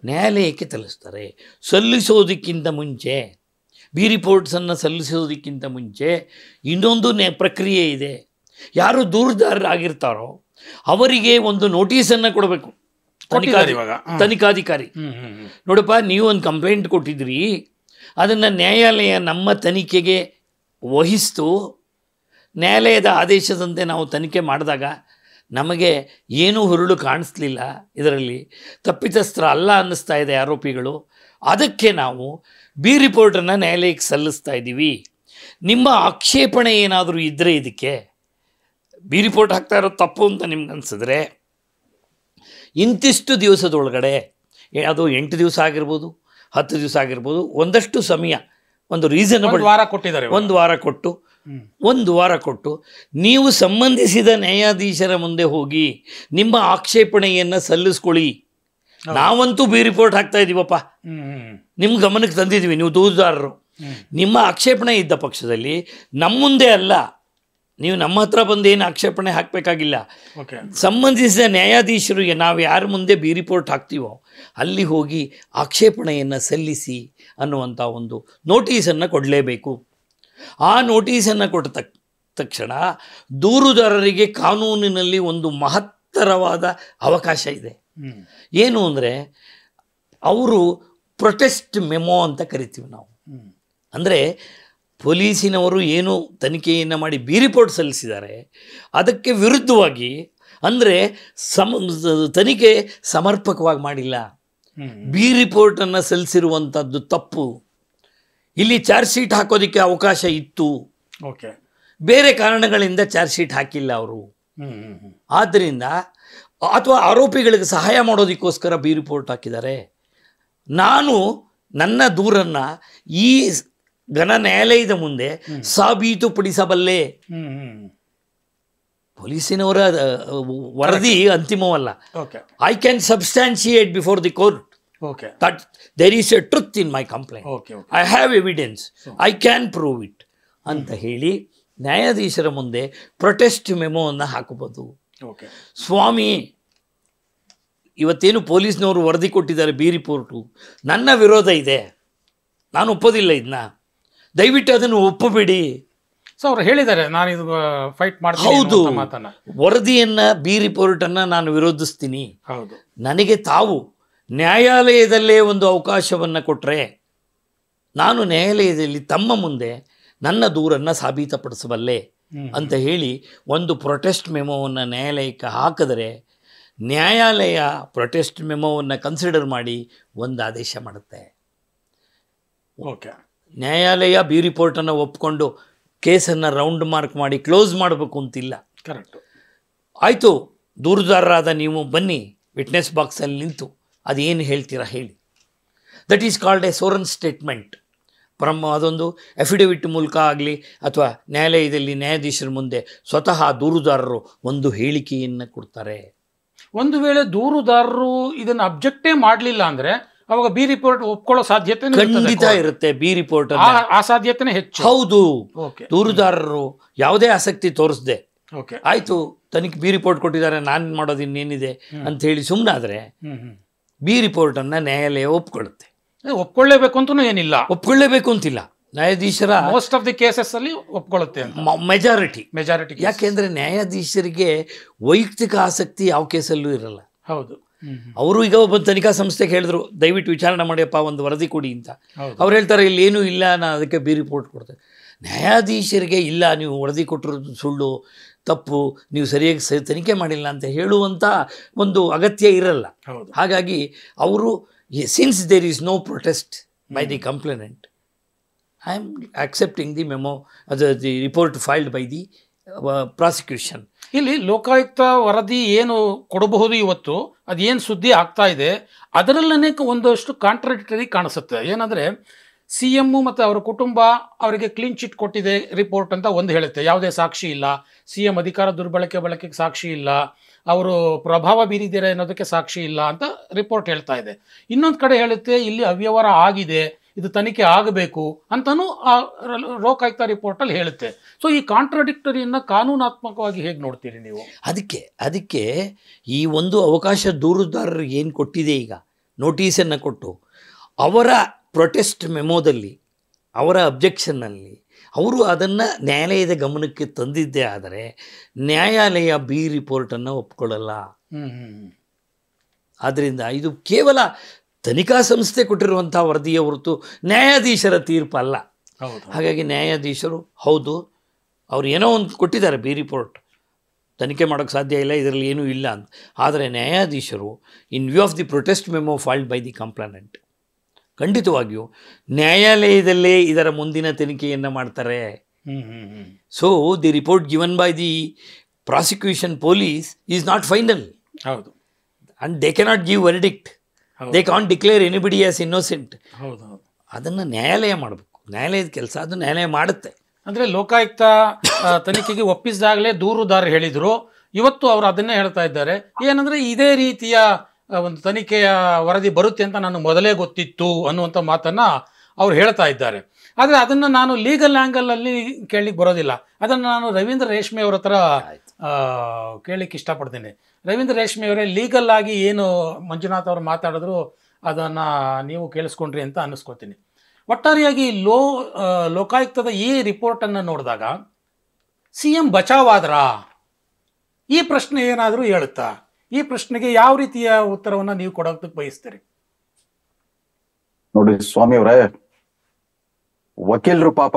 ನ್ಯಾಯಾಲಯಕ್ಕೆ ತಲ್ಲಿಸ್ತಾರೆ. ಸಲ್ಲಿಸೋದಕ್ಕಿಂತ ಮುಂಚೆ, ಬಿ ರಿಪೋರ್ಟ್ಸನ್ನು ಸಲ್ಲಿಸೋದಕ್ಕಿಂತ ಮುಂಚೆ ಇನ್ನೊಂದು ಪ್ರಕ್ರಿಯೆ ಇದೆ. ಯಾರು ದೂರುದಾರರಾಗಿರ್ತಾರೋ ಅವರಿಗೆ ಒಂದು ನೋಟಿಸನ್ನು ಕೊಡಬೇಕು ತನಿಖಾಧಿಕಾರಿ. ನೋಡಪ್ಪ, ನೀವು ಒಂದು ಕಂಪ್ಲೇಂಟ್ ಕೊಟ್ಟಿದ್ರಿ, ಅದನ್ನು ನ್ಯಾಯಾಲಯ ನಮ್ಮ ತನಿಖೆಗೆ ವಹಿಸ್ತು, ನ್ಯಾಯಾಲಯದ ಆದೇಶದಂತೆ ನಾವು ತನಿಖೆ ಮಾಡಿದಾಗ ನಮಗೆ ಏನೂ ಹುರುಳು ಕಾಣಿಸ್ಲಿಲ್ಲ, ಇದರಲ್ಲಿ ತಪ್ಪಿತಸ್ಥ ಅಲ್ಲ ಅನ್ನಿಸ್ತಾ ಇದೆ ಆರೋಪಿಗಳು, ಅದಕ್ಕೆ ನಾವು ಬಿ ರಿಪೋರ್ಟನ್ನು ನ್ಯಾಯಾಲಯಕ್ಕೆ ಸಲ್ಲಿಸ್ತಾ ಇದ್ದೀವಿ. ನಿಮ್ಮ ಆಕ್ಷೇಪಣೆ ಏನಾದರೂ ಇದ್ದರೆ ಇದಕ್ಕೆ ಬಿ ರಿಪೋರ್ಟ್ ಹಾಕ್ತಾ ಇರೋದು ತಪ್ಪು ಅಂತ ನಿಮ್ಗೆ ಅನಿಸಿದ್ರೆ ಇಂತಿಷ್ಟು ದಿವಸದೊಳಗಡೆ, ಅದು 8 ದಿವಸ ಆಗಿರ್ಬೋದು, 10 ದಿವಸ ಆಗಿರ್ಬೋದು, ಒಂದಷ್ಟು ಸಮಯ, ಒಂದು ರೀಸನಬಲ್ ವಾರ ಕೊಟ್ಟಿದ್ದಾರೆ, ಒಂದು ವಾರ ಕೊಟ್ಟು ನೀವು ಸಂಬಂಧಿಸಿದ ನ್ಯಾಯಾಧೀಶರ ಮುಂದೆ ಹೋಗಿ ನಿಮ್ಮ ಆಕ್ಷೇಪಣೆಯನ್ನು ಸಲ್ಲಿಸ್ಕೊಳ್ಳಿ. ನಾವಂತೂ ಬಿ ರಿಪೋರ್ಟ್ ಹಾಕ್ತಾ ಇದ್ದೀವಪ್ಪ, ನಿಮ್ಮ ಗಮನಕ್ಕೆ ತಂದಿದ್ದೀವಿ, ನೀವು ದೂರುದಾರರು, ನಿಮ್ಮ ಆಕ್ಷೇಪಣೆ ಇದ್ದ ಪಕ್ಷದಲ್ಲಿ ನಮ್ಮ ಮುಂದೆ ಅಲ್ಲ, ನೀವು ನಮ್ಮ ಹತ್ರ ಬಂದು ಏನು ಆಕ್ಷೇಪಣೆ ಹಾಕಬೇಕಾಗಿಲ್ಲ, ಸಂಬಂಧಿಸಿದ ನ್ಯಾಯಾಧೀಶರು ನಾವು ಯಾರ ಮುಂದೆ ಬಿ ರಿಪೋರ್ಟ್ ಹಾಕ್ತೀವೋ ಅಲ್ಲಿ ಹೋಗಿ ಆಕ್ಷೇಪಣೆಯನ್ನು ಸಲ್ಲಿಸಿ ಅನ್ನುವಂಥ ಒಂದು ನೋಟಿಸನ್ನು ಕೊಡಲೇಬೇಕು. ಆ ನೋಟಿಸನ್ನು ಕೊಟ್ಟ ತಕ್ಷಣ ದೂರುದಾರರಿಗೆ ಕಾನೂನಿನಲ್ಲಿ ಒಂದು ಮಹತ್ತರವಾದ ಅವಕಾಶ ಇದೆ. ಏನು ಅಂದರೆ, ಅವರು ಪ್ರೊಟೆಸ್ಟ್ ಮೆಮೊ ಅಂತ ಕರಿತೀವಿ ನಾವು. ಅಂದರೆ ಪೊಲೀಸಿನವರು ಏನು ತನಿಖೆಯನ್ನು ಮಾಡಿ ಬಿ ರಿಪೋರ್ಟ್ ಸಲ್ಲಿಸಿದ್ದಾರೆ ಅದಕ್ಕೆ ವಿರುದ್ಧವಾಗಿ, ಅಂದರೆ ತನಿಖೆ ಸಮರ್ಪಕವಾಗಿ ಮಾಡಿಲ್ಲ, ಬಿ ರಿಪೋರ್ಟನ್ನು ಸಲ್ಲಿಸಿರುವಂಥದ್ದು ತಪ್ಪು, ಇಲ್ಲಿ ಚಾರ್ಜ್ ಶೀಟ್ ಹಾಕೋದಕ್ಕೆ ಅವಕಾಶ ಇತ್ತು, ಓಕೆ, ಬೇರೆ ಕಾರಣಗಳಿಂದ ಚಾರ್ಜ್ ಶೀಟ್ ಹಾಕಿಲ್ಲ ಅವರು. ಆದ್ದರಿಂದ ಅಥವಾ ಆರೋಪಿಗಳಿಗೆ ಸಹಾಯ ಮಾಡೋದಕ್ಕೋಸ್ಕರ ಬಿ ರಿಪೋರ್ಟ್ ಹಾಕಿದ್ದಾರೆ. ನಾನು ನನ್ನ ದೂರನ್ನು ಈ ಘನ ನ್ಯಾಯಾಲಯದ ಮುಂದೆ ಸಾಬೀತುಪಡಿಸಬಲ್ಲೆ. ಪೊಲೀಸಿನವರ ವರದಿ ಅಂತಿಮವಲ್ಲ. I can substantiate before the court that there is a truth in my complaint. I have evidence. I can prove it ಅಂತ ಹೇಳಿ ನ್ಯಾಯಾಧೀಶರ ಮುಂದೆ ಪ್ರೊಟೆಸ್ಟ್ ಮೆಮೋವನ್ನು ಹಾಕಬಹುದು. ಸ್ವಾಮಿ, ಇವತ್ತೇನು ಪೊಲೀಸ್ನವರು ವರದಿ ಕೊಟ್ಟಿದ್ದಾರೆ ಬಿ ರಿಪೋರ್ಟು, ನನ್ನ ವಿರೋಧ ಇದೆ, ನಾನು ಒಪ್ಪೋದಿಲ್ಲ, ಇದನ್ನ ದಯವಿಟ್ಟು ಅದನ್ನು ಒಪ್ಪಬೇಡಿ. ಸೊ ಅವ್ರು ಹೇಳಿದ್ದಾರೆ, ನಾನು ಇದು ಫೈಟ್ ಮಾಡ್ತೀನಿ. ಹೌದು, ವರದಿಯನ್ನು ಬಿ ರಿಪೋರ್ಟನ್ನು ನಾನು ವಿರೋಧಿಸ್ತೀನಿ. ಹೌದು, ನನಗೆ ತಾವು ನ್ಯಾಯಾಲಯದಲ್ಲೇ ಒಂದು ಅವಕಾಶವನ್ನು ಕೊಟ್ಟರೆ ನಾನು ನ್ಯಾಯಾಲಯದಲ್ಲಿ ತಮ್ಮ ಮುಂದೆ ನನ್ನ ದೂರನ್ನು ಸಾಬೀತಪಡಿಸಬಲ್ಲೆ ಅಂತ ಹೇಳಿ ಒಂದು ಪ್ರೊಟೆಸ್ಟ್ ಮೆಮೋವನ್ನು ನ್ಯಾಯಾಲಯಕ್ಕೆ ಹಾಕಿದರೆ ನ್ಯಾಯಾಲಯ ಪ್ರೊಟೆಸ್ಟ್ ಮೆಮೋವನ್ನು ಕನ್ಸಿಡರ್ ಮಾಡಿ ಒಂದು ಆದೇಶ ಮಾಡುತ್ತೆ. ಓಕೆ, ನ್ಯಾಯಾಲಯ ಬಿ ರಿಪೋರ್ಟನ್ನು ಒಪ್ಕೊಂಡು ಕೇಸನ್ನು ರೌಂಡ್ ಮಾರ್ಕ್ ಮಾಡಿ ಕ್ಲೋಸ್ ಮಾಡಬೇಕು ಅಂತಿಲ್ಲ. ಕರೆಕ್ಟು. ಆಯಿತು, ದೂರುದಾರರಾದ ನೀವು ಬನ್ನಿ, ವಿಟ್ನೆಸ್ ಬಾಕ್ಸಲ್ಲಿ ನಿಂತು ಅದೇನು ಹೇಳ್ತೀರಾ ಹೇಳಿ. That is called a sworn statement. ಅದೊಂದು ಅಫಿಡವಿಟ್ ಮೂಲಕ ಆಗಲಿ ಅಥವಾ ನ್ಯಾಯಾಲಯದಲ್ಲಿ ನ್ಯಾಯಾಧೀಶರ ಮುಂದೆ ಸ್ವತಃ ದೂರುದಾರರು ಒಂದು ಹೇಳಿಕೆಯನ್ನು ಕೊಡ್ತಾರೆ. ಒಂದು ವೇಳೆ ದೂರುದಾರರು ಇದನ್ನು ಅಬ್ಜೆಕ್ಟೇ ಮಾಡಲಿಲ್ಲ ಅಂದರೆ ಅವಾಗ ಬಿ ರಿಪೋರ್ಟ್ ಒಪ್ಕೊಳ್ಳೋ ಸಾಧ್ಯತೆ ಖಂಡಿತ ಇರುತ್ತೆ. ಬಿ ರಿಪೋರ್ಟ್ ಆ ಸಾಧ್ಯತೆನೇ ಹೆಚ್ಚು. ಹೌದು, ದೂರುದಾರರು ಯಾವುದೇ ಆಸಕ್ತಿ ತೋರಿಸದೆ ಆಯಿತು ತನಿಖೆ ಬಿ ರಿಪೋರ್ಟ್ ಕೊಟ್ಟಿದ್ದಾರೆ, ನಾನು ಮಾಡೋದು ಇನ್ನೇನಿದೆ ಅಂತ ಹೇಳಿ ಸುಮ್ಮನಾದರೆ ಬಿ ರಿಪೋರ್ಟನ್ನು ನ್ಯಾಯಾಲಯ ಒಪ್ಕೊಳ್ಳುತ್ತೆ. ಒಪ್ಕೊಳ್ಳೇಬೇಕು ಅಂತೂ ಏನಿಲ್ಲ, ಒಪ್ಕೊಳ್ಳೇಬೇಕು ಅಂತಿಲ್ಲ. ನ್ಯಾಯಾಧೀಶರ ಮೋಸ್ಟ್ ಆಫ್ ದಿ ಕೇಸಸ್ ಅಲ್ಲಿ ಒಪ್ಕೊಳ್ಳುತ್ತೆ, ಮೆಜಾರಿಟಿ. ಯಾಕೆಂದ್ರೆ ನ್ಯಾಯಾಧೀಶರಿಗೆ ವೈಯಕ್ತಿಕ ಆಸಕ್ತಿ ಯಾವ ಕೇಸಲ್ಲೂ ಇರಲ್ಲ. ಹೌದು, ಅವರು ಈಗ ಒಬ್ಬ ತನಿಖಾ ಸಂಸ್ಥೆಗೆ ಹೇಳಿದ್ರು ದಯವಿಟ್ಟು ವಿಚಾರಣೆ ಮಾಡಿಯಪ್ಪ ಒಂದು ವರದಿ ಕೊಡಿ ಅಂತ. ಅವ್ರು ಹೇಳ್ತಾರೆ ಇಲ್ಲಿ ಏನೂ ಇಲ್ಲ, ನಾನು ಅದಕ್ಕೆ ಬಿ ರಿಪೋರ್ಟ್ ಕೊಡ್ತೇನೆ. ನ್ಯಾಯಾಧೀಶರಿಗೆ ಇಲ್ಲ, ನೀವು ವರದಿ ಕೊಟ್ಟಿರೋದು ಸುಳ್ಳು, ತಪ್ಪು, ನೀವು ಸರಿಯಾಗಿ ತನಿಖೆ ಮಾಡಿಲ್ಲ ಅಂತ ಹೇಳುವಂಥ ಒಂದು ಅಗತ್ಯ ಇರಲ್ಲ. ಹಾಗಾಗಿ ಅವರು since there is no protest by the complainant, I am accepting the memo, the report filed by the prosecution. ಇಲ್ಲಿ ಲೋಕಾಯುಕ್ತ ವರದಿ ಏನು ಕೊಡಬಹುದು ಇವತ್ತು, ಅದೇನು ಸುದ್ದಿ ಆಗ್ತಾ ಇದೆ ಅದರಲ್ಲೇ ಒಂದಷ್ಟು ಕಾಂಟ್ರಡಿಕ್ಟರಿ ಕಾಣಿಸುತ್ತೆ. ಏನಂದರೆ CM ಮತ್ತು ಅವರ ಕುಟುಂಬ ಅವರಿಗೆ ಕ್ಲೀನ್ ಚಿಟ್ ಕೊಟ್ಟಿದೆ ರಿಪೋರ್ಟ್ ಅಂತ ಒಂದು ಹೇಳುತ್ತೆ, ಯಾವುದೇ ಸಾಕ್ಷಿ ಇಲ್ಲ. CM ಅಧಿಕಾರ ಬಳಕೆಗೆ ಸಾಕ್ಷಿ ಇಲ್ಲ, ಅವರು ಪ್ರಭಾವ ಬೀರಿದ್ದೀರಾ ಅನ್ನೋದಕ್ಕೆ ಸಾಕ್ಷಿ ಇಲ್ಲ ಅಂತ ರಿಪೋರ್ಟ್ ಹೇಳ್ತಾ ಇದೆ. ಇನ್ನೊಂದು ಕಡೆ ಹೇಳುತ್ತೆ ಇಲ್ಲಿ ಅವ್ಯವಹಾರ ಆಗಿದೆ, ಇದು ತನಿಖೆ ಆಗಬೇಕು ಅಂತಲೂ ಆ ಲೋಕಾಯುಕ್ತ ರಿಪೋರ್ಟಲ್ಲಿ ಹೇಳುತ್ತೆ. ಸೊ ಈ ಕಾಂಟ್ರಡಿಕ್ಟರಿಯನ್ನು ಕಾನೂನಾತ್ಮಕವಾಗಿ ಹೇಗೆ ನೋಡ್ತೀರಿ ನೀವು? ಅದಕ್ಕೆ ಈ ಒಂದು ಅವಕಾಶ ದೂರುದಾರರಿಗೆ ಏನು ಕೊಟ್ಟಿದೆ, ಈಗ ನೋಟಿಸನ್ನು ಕೊಟ್ಟು ಅವರ ಪ್ರೊಟೆಸ್ಟ್ ಮೆಮೋದಲ್ಲಿ ಅವರ ಅಬ್ಜೆಕ್ಷನ್ನಲ್ಲಿ ಅವರು ಅದನ್ನು ನ್ಯಾಯಾಲಯದ ಗಮನಕ್ಕೆ ತಂದಿದ್ದೇ ಆದರೆ ನ್ಯಾಯಾಲಯ ಬಿ ರಿಪೋರ್ಟನ್ನು ಒಪ್ಕೊಳ್ಳಲ್ಲ. ಆದ್ದರಿಂದ ಇದು ಕೇವಲ ತನಿಖಾ ಸಂಸ್ಥೆ ಕೊಟ್ಟಿರುವಂಥ ವರದಿಯ ಹೊರತು ನ್ಯಾಯಾಧೀಶರ ತೀರ್ಪಲ್ಲ. ಹಾಗಾಗಿ ನ್ಯಾಯಾಧೀಶರು ಹೌದು ಅವ್ರು ಏನೋ ಒಂದು ಕೊಟ್ಟಿದ್ದಾರೆ ಬಿ ರಿಪೋರ್ಟ್, ತನಿಖೆ ಮಾಡೋಕ್ಕೆ ಸಾಧ್ಯ ಇಲ್ಲ, ಇದರಲ್ಲಿ ಏನೂ ಇಲ್ಲ ಅಂತ. ಆದರೆ ನ್ಯಾಯಾಧೀಶರು in view of the protest memo filed by the complainant ಖಂಡಿತವಾಗಿಯೂ ನ್ಯಾಯಾಲಯದಲ್ಲೇ ಇದರ ಮುಂದಿನ ತನಿಖೆಯನ್ನು ಮಾಡ್ತಾರೆ. So the report given by the prosecution police is not final. ಹೌದು, and they cannot give verdict, they can't declare anybody as innocent. ಅದನ್ನು ನ್ಯಾಯಾಲಯ ಮಾಡಬೇಕು, ನ್ಯಾಯಾಲಯದ ಕೆಲಸ, ಅದು ನ್ಯಾಯಾಲಯ ಮಾಡುತ್ತೆ. ಅಂದರೆ ಲೋಕಾಯುಕ್ತ ತನಿಖೆಗೆ ಒಪ್ಪಿಸಿದಾಗಲೇ ದೂರುದಾರರು ಹೇಳಿದರು, ಇವತ್ತು ಅವರು ಅದನ್ನೇ ಹೇಳ್ತಾ ಇದ್ದಾರೆ. ಏನಂದರೆ ಇದೇ ರೀತಿಯ ಒಂದು ತನಿಖೆಯ ವರದಿ ಬರುತ್ತೆ ಅಂತ ನಾನು ಮೊದಲೇ ಗೊತ್ತಿತ್ತು ಅನ್ನುವಂಥ ಮಾತನ್ನು ಅವ್ರು ಹೇಳ್ತಾ ಇದ್ದಾರೆ. ಆದರೆ ಅದನ್ನು ನಾನು ಲೀಗಲ್ ಆ್ಯಂಗಲಲ್ಲಿ ಕೇಳಲಿಕ್ಕೆ ಬರೋದಿಲ್ಲ. ಅದನ್ನು ನಾನು ರವೀಂದ್ರ ರೇಷ್ಮೆ ಅವರ ಹತ್ರ ಕೇಳಲಿಕ್ಕೆ ಇಷ್ಟಪಡ್ತೀನಿ. ರವೀಂದ್ರ ರೇಷ್ಮೆ ಅವರೇ, ಲೀಗಲ್ ಆಗಿ ಏನು ಮಂಜುನಾಥ್ ಅವರು ಮಾತಾಡಿದ್ರು ಅದನ್ನು ನೀವು ಕೇಳಿಸ್ಕೊಂಡ್ರಿ ಅಂತ ಅನ್ನಿಸ್ಕೊತೀನಿ. ಒಟ್ಟಾರೆಯಾಗಿ ಲೋಕಾಯುಕ್ತದ ಈ ರಿಪೋರ್ಟನ್ನು ನೋಡಿದಾಗ CM ಬಚಾವಾದ್ರಾ ಈ ಪ್ರಶ್ನೆ ಏನಾದರೂ ಹೇಳುತ್ತಾ? ಈ ಪ್ರಶ್ನೆಗೆ ಯಾವ ರೀತಿಯ ಉತ್ತರವನ್ನು ನೀವು ಕೊಡೋದಕ್ಕೆ ಬಯಸ್ತೀರಿ? ನೋಡಿ ಸ್ವಾಮಿ ಅವರೇ, ವಕೀಲರು ಪಾಪ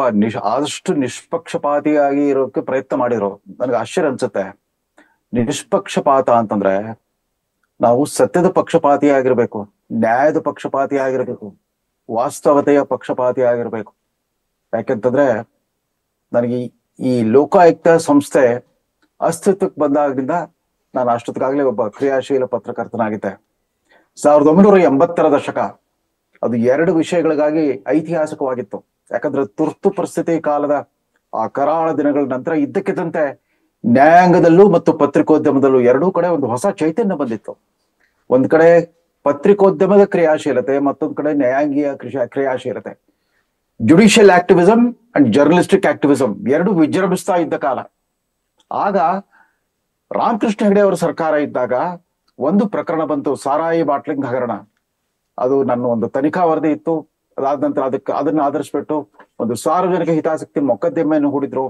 ಆದಷ್ಟು ನಿಷ್ಪಕ್ಷಪಾತಿಯಾಗಿ ಇರೋಕೆ ಪ್ರಯತ್ನ ಮಾಡಿದ್ರು. ನನಗೆ ಆಶ್ಚರ್ಯ ಅನ್ಸುತ್ತೆ. ನಿಷ್ಪಕ್ಷಪಾತ ಅಂತಂದ್ರೆ ನಾವು ಸತ್ಯದ ಪಕ್ಷಪಾತಿ ಆಗಿರ್ಬೇಕು, ನ್ಯಾಯದ ಪಕ್ಷಪಾತಿ ಆಗಿರ್ಬೇಕು, ವಾಸ್ತವತೆಯ ಪಕ್ಷಪಾತಿ ಆಗಿರ್ಬೇಕು. ಯಾಕೆಂತಂದ್ರೆ ನನಗೆ ಈ ಲೋಕಾಯುಕ್ತ ಸಂಸ್ಥೆ ಅಸ್ತಿತ್ವಕ್ಕೆ ಬಂದಾಗಿಂದ ನಾನು ಅಷ್ಟೊತ್ತಿಗಾಗ್ಲೇ ಒಬ್ಬ ಕ್ರಿಯಾಶೀಲ ಪತ್ರಕರ್ತನಾಗಿದ್ದೆ. 1980ರ ದಶಕ ಅದು 2 ವಿಷಯಗಳಿಗಾಗಿ ಐತಿಹಾಸಿಕವಾಗಿತ್ತು. ಯಾಕಂದ್ರೆ ತುರ್ತು ಪರಿಸ್ಥಿತಿ ಕಾಲದ ಆ ಕರಾಳ ದಿನಗಳ ನಂತರ ಇದ್ದಕ್ಕಿದ್ದಂತೆ ನ್ಯಾಯಾಂಗದಲ್ಲೂ ಮತ್ತು ಪತ್ರಿಕೋದ್ಯಮದಲ್ಲೂ ಎರಡೂ ಕಡೆ ಒಂದು ಹೊಸ ಚೈತನ್ಯ ಬಂದಿತ್ತು. ಒಂದ್ ಕಡೆ ಪತ್ರಿಕೋದ್ಯಮದ ಕ್ರಿಯಾಶೀಲತೆ, ಮತ್ತೊಂದ್ ಕಡೆ ನ್ಯಾಯಾಂಗೀಯ ಕ್ರಿಯಾಶೀಲತೆ. Judicial activism and journalistic activism ಎರಡು ವಿಜೃಂಭಿಸ್ತಾ ಇದ್ದ ಕಾಲ. ಆಗ ರಾಮಕೃಷ್ಣ ಹೆಗಡೆ ಅವರ ಸರ್ಕಾರ ಇದ್ದಾಗ ಒಂದು ಪ್ರಕರಣ ಬಂತು, ಸಾರಾಯಿ ಬಾಟ್ಲಿಂಗ್ ಹಗರಣ. ಅದು ನನ್ನ ಒಂದು ತನಿಖಾ ವರದಿ ಇತ್ತು. ಅದಾದ ನಂತರ ಅದನ್ನ ಆಧರಿಸ್ಬಿಟ್ಟು ಒಂದು ಸಾರ್ವಜನಿಕ ಹಿತಾಸಕ್ತಿ ಮೊಕದ್ದಮೆಯನ್ನು ಹೂಡಿದ್ರು.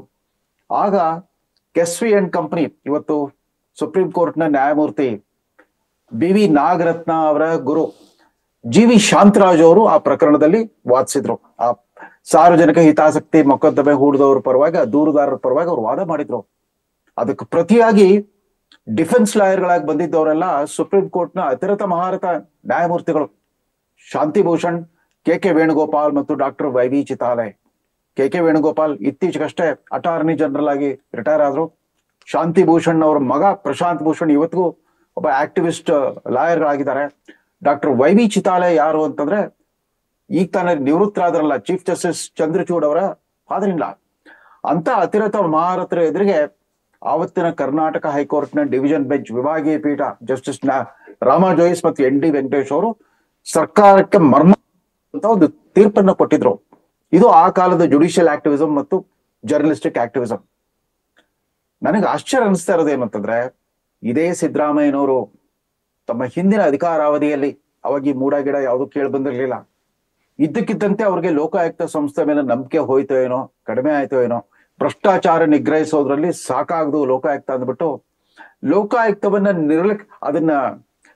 ಆಗ ಕೆಸ್ವಿ ಅಂಡ್ ಕಂಪನಿ, ಇವತ್ತು ಸುಪ್ರೀಂ ಕೋರ್ಟ್ನ ನ್ಯಾಯಮೂರ್ತಿ BV ನಾಗರತ್ನ ಅವರ ಗುರು GV ಶಾಂತರಾಜ್ ಅವರು ಆ ಪ್ರಕರಣದಲ್ಲಿ ವಾದಿಸಿದ್ರು. ಆ ಸಾರ್ವಜನಿಕ ಹಿತಾಸಕ್ತಿ ಮೊಕದ್ದಮೆ ಹೂಡಿದವರ ಪರವಾಗಿ, ಆ ದೂರುದಾರರ ಪರವಾಗಿ ಅವ್ರು ವಾದ ಮಾಡಿದ್ರು. ಅದಕ್ಕೆ ಪ್ರತಿಯಾಗಿ ಡಿಫೆನ್ಸ್ ಲಾಯರ್ಗಳಾಗಿ ಬಂದಿದ್ದವರೆಲ್ಲ ಸುಪ್ರೀಂ ಕೋರ್ಟ್ನ ಅತಿರಥ ಮಹಾರಥ ನ್ಯಾಯಮೂರ್ತಿಗಳು. ಶಾಂತಿಭೂಷಣ್, KK ವೇಣುಗೋಪಾಲ್ ಮತ್ತು ಡಾಕ್ಟರ್ YV ಚಿತಾಲಯ್. KK ವೇಣುಗೋಪಾಲ್ ಇತ್ತೀಚೆಗಷ್ಟೇ ಅಟಾರ್ನಿ ಜನರಲ್ ಆಗಿ ರಿಟೈರ್ ಆದ್ರು. ಶಾಂತಿಭೂಷಣ್ ಅವರ ಮಗ ಪ್ರಶಾಂತ್ ಭೂಷಣ್ ಇವತ್ತಿಗೂ ಒಬ್ಬ ಆಕ್ಟಿವಿಸ್ಟ್ ಲಾಯರ್ಗಳಾಗಿದ್ದಾರೆ. ಡಾಕ್ಟರ್ YV ಚಿತಾಲಯ್ ಯಾರು ಅಂತಂದ್ರೆ ಈಗ ತಾನೇ ನಿವೃತ್ತರಾದ್ರಲ್ಲ ಚೀಫ್ ಜಸ್ಟಿಸ್ ಚಂದ್ರಚೂಡ್ ಅವರ ಫಾದರ್ ಇನ್ ಲಾ. ಅಂತ ಅತಿರಥ ಮಹಾರಥರ ಎದುರಿಗೆ ಆವತ್ತಿನ ಕರ್ನಾಟಕ ಹೈಕೋರ್ಟ್ನ ಡಿವಿಷನ್ ಬೆಂಚ್ ವಿಭಾಗೀಯ ಪೀಠ ಜಸ್ಟಿಸ್ ರಾಮಾ ಜೋಯಿಸ್ ಮತ್ತು ND ವೆಂಕಟೇಶ್ ಅವರು ಸರ್ಕಾರಕ್ಕೆ ಮರ್ಮ ಅಂತ ಒಂದು ತೀರ್ಪನ್ನು ಕೊಟ್ಟಿದ್ರು. ಇದು ಆ ಕಾಲದ ಜುಡಿಷಿಯಲ್ ಆಕ್ಟಿವಿಸಂ ಮತ್ತು ಜರ್ನಲಿಸ್ಟಿಕ್ ಆಕ್ಟಿವಿಸಂ. ನನಗೆ ಆಶ್ಚರ್ಯ ಅನಿಸ್ತಾ ಇರೋದೇನಂತಂದ್ರೆ, ಇದೇ ಸಿದ್ದರಾಮಯ್ಯನವರು ತಮ್ಮ ಹಿಂದಿನ ಅಧಿಕಾರಾವಧಿಯಲ್ಲಿ, ಅವಾಗ ಈ ಮೂಡ ಗಿಡ ಯಾವುದು ಕೇಳಿ ಬಂದಿರ್ಲಿಲ್ಲ, ಇದ್ದಕ್ಕಿದ್ದಂತೆ ಅವ್ರಿಗೆ ಲೋಕಾಯುಕ್ತ ಸಂಸ್ಥೆ ಮೇಲೆ ನಂಬಿಕೆ ಹೋಯ್ತೋ ಏನೋ, ಕಡಿಮೆ ಆಯ್ತೋ ಏನೋ, ಭ್ರಷ್ಟಾಚಾರ ನಿಗ್ರಹಿಸೋದ್ರಲ್ಲಿ ಸಾಕಾಗದು ಲೋಕಾಯುಕ್ತ ಅಂದ್ಬಿಟ್ಟು ಲೋಕಾಯುಕ್ತವನ್ನ ಅದನ್ನ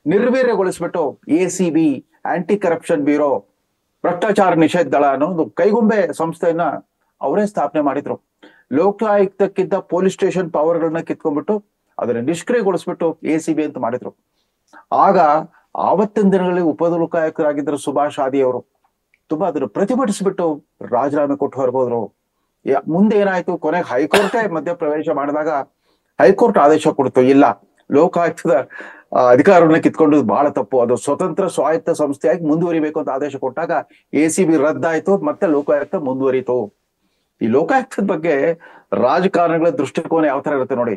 ನಿರ್ವೀರ್ಯಗೊಳಿಸ್ಬಿಟ್ಟು ACB, ಆಂಟಿ ಕರಪ್ಷನ್ ಬ್ಯೂರೋ, ಭ್ರಷ್ಟಾಚಾರ ನಿಷೇಧ ದಳ ಅನ್ನೋ ಒಂದು ಕೈಗೊಂಬೆ ಸಂಸ್ಥೆಯನ್ನ ಅವರೇ ಸ್ಥಾಪನೆ ಮಾಡಿದ್ರು. ಲೋಕಾಯುಕ್ತಕ್ಕಿದ್ದ ಪೊಲೀಸ್ ಸ್ಟೇಷನ್ ಪವರ್ಗಳನ್ನ ಕಿತ್ಕೊಂಡ್ಬಿಟ್ಟು ಅದನ್ನ ನಿಷ್ಕ್ರಿಯಗೊಳಿಸ್ಬಿಟ್ಟು ACB ಅಂತ ಮಾಡಿದ್ರು. ಆಗ ಆವತ್ತಿನ ದಿನಗಳಲ್ಲಿ ಉಪಲೋಕಾಯುಕ್ತರಾಗಿದ್ದರು ಸುಭಾಷ್ ಆದಿ ಅವರು ತುಂಬಾ ಅದನ್ನು ಪ್ರತಿಭಟಿಸ್ಬಿಟ್ಟು ರಾಜೀನಾಮೆ ಕೊಟ್ಟು ಹೊರಗೋದ್ರು. ಮುಂದೆ ಏನಾಯ್ತು, ಕೊನೆಗೆ ಹೈಕೋರ್ಟೇ ಮಧ್ಯಪ್ರವೇಶ ಮಾಡಿದಾಗ ಹೈಕೋರ್ಟ್ ಆದೇಶ ಕೊಡ್ತು, ಇಲ್ಲ ಲೋಕಾಯುಕ್ತದ ಅಧಿಕಾರವನ್ನ ಕಿತ್ಕೊಂಡು ಬಹಳ ತಪ್ಪು, ಅದು ಸ್ವತಂತ್ರ ಸ್ವಾಯತ್ತ ಸಂಸ್ಥೆಯಾಗಿ ಮುಂದುವರಿಬೇಕು ಅಂತ ಆದೇಶ ಕೊಟ್ಟಾಗ ACB ರದ್ದಾಯ್ತು, ಮತ್ತೆ ಲೋಕಾಯುಕ್ತ ಮುಂದುವರಿತು. ಈ ಲೋಕಾಯುಕ್ತದ ಬಗ್ಗೆ ರಾಜಕಾರಣಗಳ ದೃಷ್ಟಿಕೋನ ಯಾವ ತರ ಇರುತ್ತೆ ನೋಡಿ.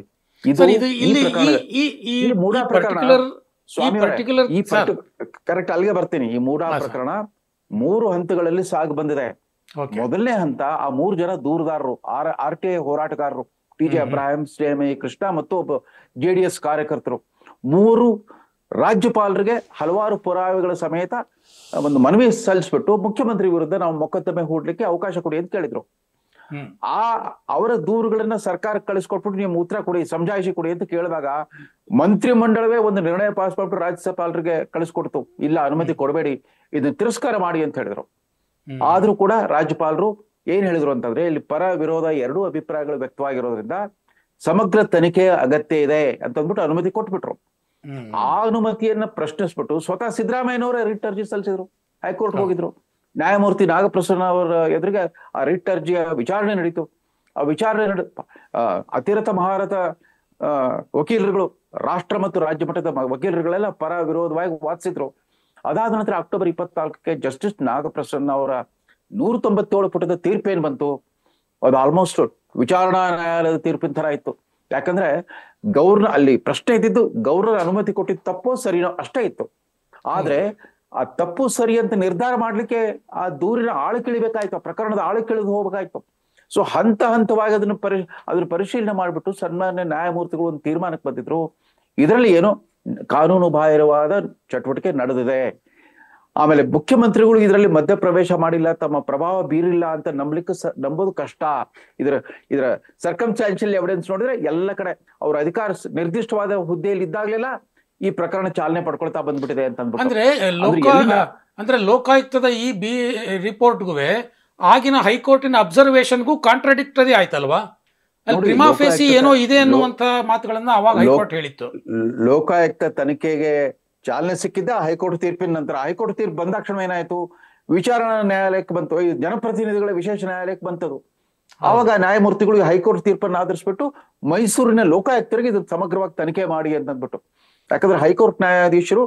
ಕರೆಕ್ಟ್, ಅಲ್ಲಿಗೆ ಬರ್ತೀನಿ. ಈ ಮೂಡಾ ಪ್ರಕರಣ 3 ಹಂತಗಳಲ್ಲಿ ಸಾಗಿ ಬಂದಿದೆ. ಮೊದಲನೇ ಹಂತ, ಆ 3 ಜನ ದೂರುದಾರರು, RTI ಹೋರಾಟಗಾರರು, TJ ಅಬ್ರಾಹಿಂ, CMI ಕೃಷ್ಣ ಮತ್ತು ಒಬ್ಬ JDS ಕಾರ್ಯಕರ್ತರು, 3 ರಾಜ್ಯಪಾಲರಿಗೆ ಹಲವಾರು ಪುರಾವೆಗಳ ಸಮೇತ ಒಂದು ಮನವಿ ಸಲ್ಲಿಸ್ಬಿಟ್ಟು ಮುಖ್ಯಮಂತ್ರಿ ವಿರುದ್ಧ ನಾವು ಮೊಕದ್ದಮೆ ಹೂಡ್ಲಿಕ್ಕೆ ಅವಕಾಶ ಕೊಡಿ ಅಂತ ಕೇಳಿದ್ರು. ಅವರ ದೂರುಗಳನ್ನ ಸರ್ಕಾರಕ್ಕೆ ಕಳಿಸ್ಕೊಟ್ಬಿಟ್ಟು ನೀವು ಉತ್ತರ ಕೊಡಿ, ಸಮಜಾಯಿಷಿ ಕೊಡಿ ಅಂತ ಕೇಳಿದಾಗ ಮಂತ್ರಿ ಮಂಡಳವೇ ಒಂದು ನಿರ್ಣಯ ಪಾಸ್ ಮಾಡ್ಬಿಟ್ಟು ರಾಜ್ಯಪಾಲರಿಗೆ ಕಳಿಸ್ಕೊಡ್ತು, ಇಲ್ಲ ಅನುಮತಿ ಕೊಡಬೇಡಿ, ಇದನ್ನ ತಿರಸ್ಕಾರ ಮಾಡಿ ಅಂತ ಹೇಳಿದ್ರು. ಆದ್ರೂ ಕೂಡ ರಾಜ್ಯಪಾಲರು ಏನ್ ಹೇಳಿದ್ರು ಅಂತಂದ್ರೆ, ಇಲ್ಲಿ ಪರ ವಿರೋಧ ಎರಡೂ ಅಭಿಪ್ರಾಯಗಳು ವ್ಯಕ್ತವಾಗಿರೋದ್ರಿಂದ ಸಮಗ್ರ ತನಿಖೆಯ ಅಗತ್ಯ ಇದೆ ಅಂತ ಅಂದ್ಬಿಟ್ಟು ಅನುಮತಿ ಕೊಟ್ಬಿಟ್ರು. ಆ ಅನುಮತಿಯನ್ನ ಪ್ರಶ್ನಿಸ್ಬಿಟ್ಟು ಸ್ವತಃ ಸಿದ್ದರಾಮಯ್ಯನವರೇ ರಿಟ್ ಅರ್ಜಿ ಸಲ್ಲಿಸಿದ್ರು, ಹೈಕೋರ್ಟ್ ಹೋಗಿದ್ರು. ನ್ಯಾಯಮೂರ್ತಿ ನಾಗಪ್ರಸನ್ನ ಅವರ ಎದುರಿಗೆ ಆ ರಿಟ್ ಅರ್ಜಿಯ ವಿಚಾರಣೆ ನಡೀತು. ಆ ವಿಚಾರಣೆ ಅತಿರಥ ಮಹಾರಥ ವಕೀಲರುಗಳು, ರಾಷ್ಟ್ರ ಮತ್ತು ರಾಜ್ಯ ಮಟ್ಟದ ವಕೀಲರುಗಳೆಲ್ಲ ಪರ ವಿರೋಧವಾಗಿ ವಾದಿಸಿದ್ರು. ಅದಾದ ನಂತರ ಅಕ್ಟೋಬರ್ 24ಕ್ಕೆ ಜಸ್ಟಿಸ್ ನಾಗಪ್ರಸನ್ನ ಅವರ 197 ಪುಟದ ತೀರ್ಪೇನ್ ಬಂತು. ಅದು ಆಲ್ಮೋಸ್ಟ್ ವಿಚಾರಣಾ ನ್ಯಾಯಾಲಯದ ತೀರ್ಪಿನ ತರ ಇತ್ತು. ಯಾಕಂದ್ರೆ ಅಲ್ಲಿ ಪ್ರಶ್ನೆ ಇದ್ದಿದ್ದು ಗೌರ್ನರ್ ಅನುಮತಿ ಕೊಟ್ಟಿದ್ದು ತಪ್ಪೋ ಸರಿನೋ ಅಷ್ಟೇ ಇತ್ತು. ಆದ್ರೆ ಆ ತಪ್ಪು ಸರಿ ಅಂತ ನಿರ್ಧಾರ ಮಾಡ್ಲಿಕ್ಕೆ ಆ ದೂರಿನ ಆಳಕ್ಕಿಳಿಬೇಕಾಯ್ತು, ಪ್ರಕರಣದ ಆಳಕ್ಕಿಳಿದು ಹೋಗ್ಬೇಕಾಯ್ತು. ಸೊ ಹಂತ ಹಂತವಾಗಿ ಅದನ್ನ ಪರಿಶೀಲನೆ ಮಾಡ್ಬಿಟ್ಟು ಸನ್ಮಾನ್ಯ ನ್ಯಾಯಮೂರ್ತಿಗಳು ಒಂದು ತೀರ್ಮಾನಕ್ಕೆ ಬಂದಿದ್ರು. ಇದರಲ್ಲಿ ಏನೋ ಕಾನೂನು ಬಾಹಿರವಾದ ಚಟುವಟಿಕೆ ನಡೆದಿದೆ. ಆಮೇಲೆ ಮುಖ್ಯಮಂತ್ರಿಗಳು ಇದರಲ್ಲಿ ಮಧ್ಯಪ್ರವೇಶ ಮಾಡಿಲ್ಲ, ತಮ್ಮ ಪ್ರಭಾವ ಬೀರಿಲ್ಲ ಅಂತ ನಂಬೋದು ಕಷ್ಟ. ಇದರ ಸರ್ಕಮ್ಸ್ಟಾನ್ಷಿಯಲ್ ಎವಿಡೆನ್ಸ್ ನೋಡಿದ್ರೆ ಎಲ್ಲ ಕಡೆ ಅವ್ರ ಅಧಿಕಾರ ನಿರ್ದಿಷ್ಟವಾದ ಹುದ್ದೆಯಲ್ಲಿ ಇದ್ದಾಗಲೆಲ್ಲ ಈ ಪ್ರಕರಣ ಚಾಲನೆ ಪಡ್ಕೊಳ್ತಾ ಬಂದ್ಬಿಟ್ಟಿದೆ ಅಂತ ಅಂದ್ಬಿಟ್ಟು. ಅಂದ್ರೆ ಲೋಕಾಯುಕ್ತದ ಈ ರಿಪೋರ್ಟ್ಗೂ ಆಗಿನ ಹೈಕೋರ್ಟಿನ ಅಬ್ಸರ್ವೇಷನ್ಗೂ ಕಾಂಟ್ರಾಡಿಕ್ಟರಿ ಆಯ್ತಲ್ವಾ? ಪ್ರಿಮಾ ಫೇಸಿ ಏನೋ ಇದೆ ಅನ್ನುವಂತ ಮಾತುಗಳನ್ನ ಅವಾಗ ಹೈಕೋರ್ಟ್ ಹೇಳಿತ್ತು. ಲೋಕಾಯುಕ್ತ ತನಿಖೆಗೆ ಚಾಲನೆ ಸಿಕ್ಕಿದ್ದ ಹೈಕೋರ್ಟ್ ತೀರ್ಪಿನ ನಂತರ. ಹೈಕೋರ್ಟ್ ತೀರ್ಪು ಬಂದಾಕ್ಷಣ ಏನಾಯ್ತು, ವಿಚಾರಣಾ ನ್ಯಾಯಾಲಯಕ್ಕೆ ಬಂತು, ಜನಪ್ರತಿನಿಧಿಗಳ ವಿಶೇಷ ನ್ಯಾಯಾಲಯಕ್ಕೆ ಬಂತದು. ಆವಾಗ ನ್ಯಾಯಮೂರ್ತಿಗಳು ಹೈಕೋರ್ಟ್ ತೀರ್ಪನ್ನು ಆಧರಿಸ್ಬಿಟ್ಟು ಮೈಸೂರಿನ ಲೋಕಾಯುಕ್ತರಿಗೆ ಇದು ಸಮಗ್ರವಾಗಿ ತನಿಖೆ ಮಾಡಿ ಅಂತ ಅಂದ್ಬಿಟ್ಟು. ಯಾಕಂದ್ರೆ ಹೈಕೋರ್ಟ್ ನ್ಯಾಯಾಧೀಶರು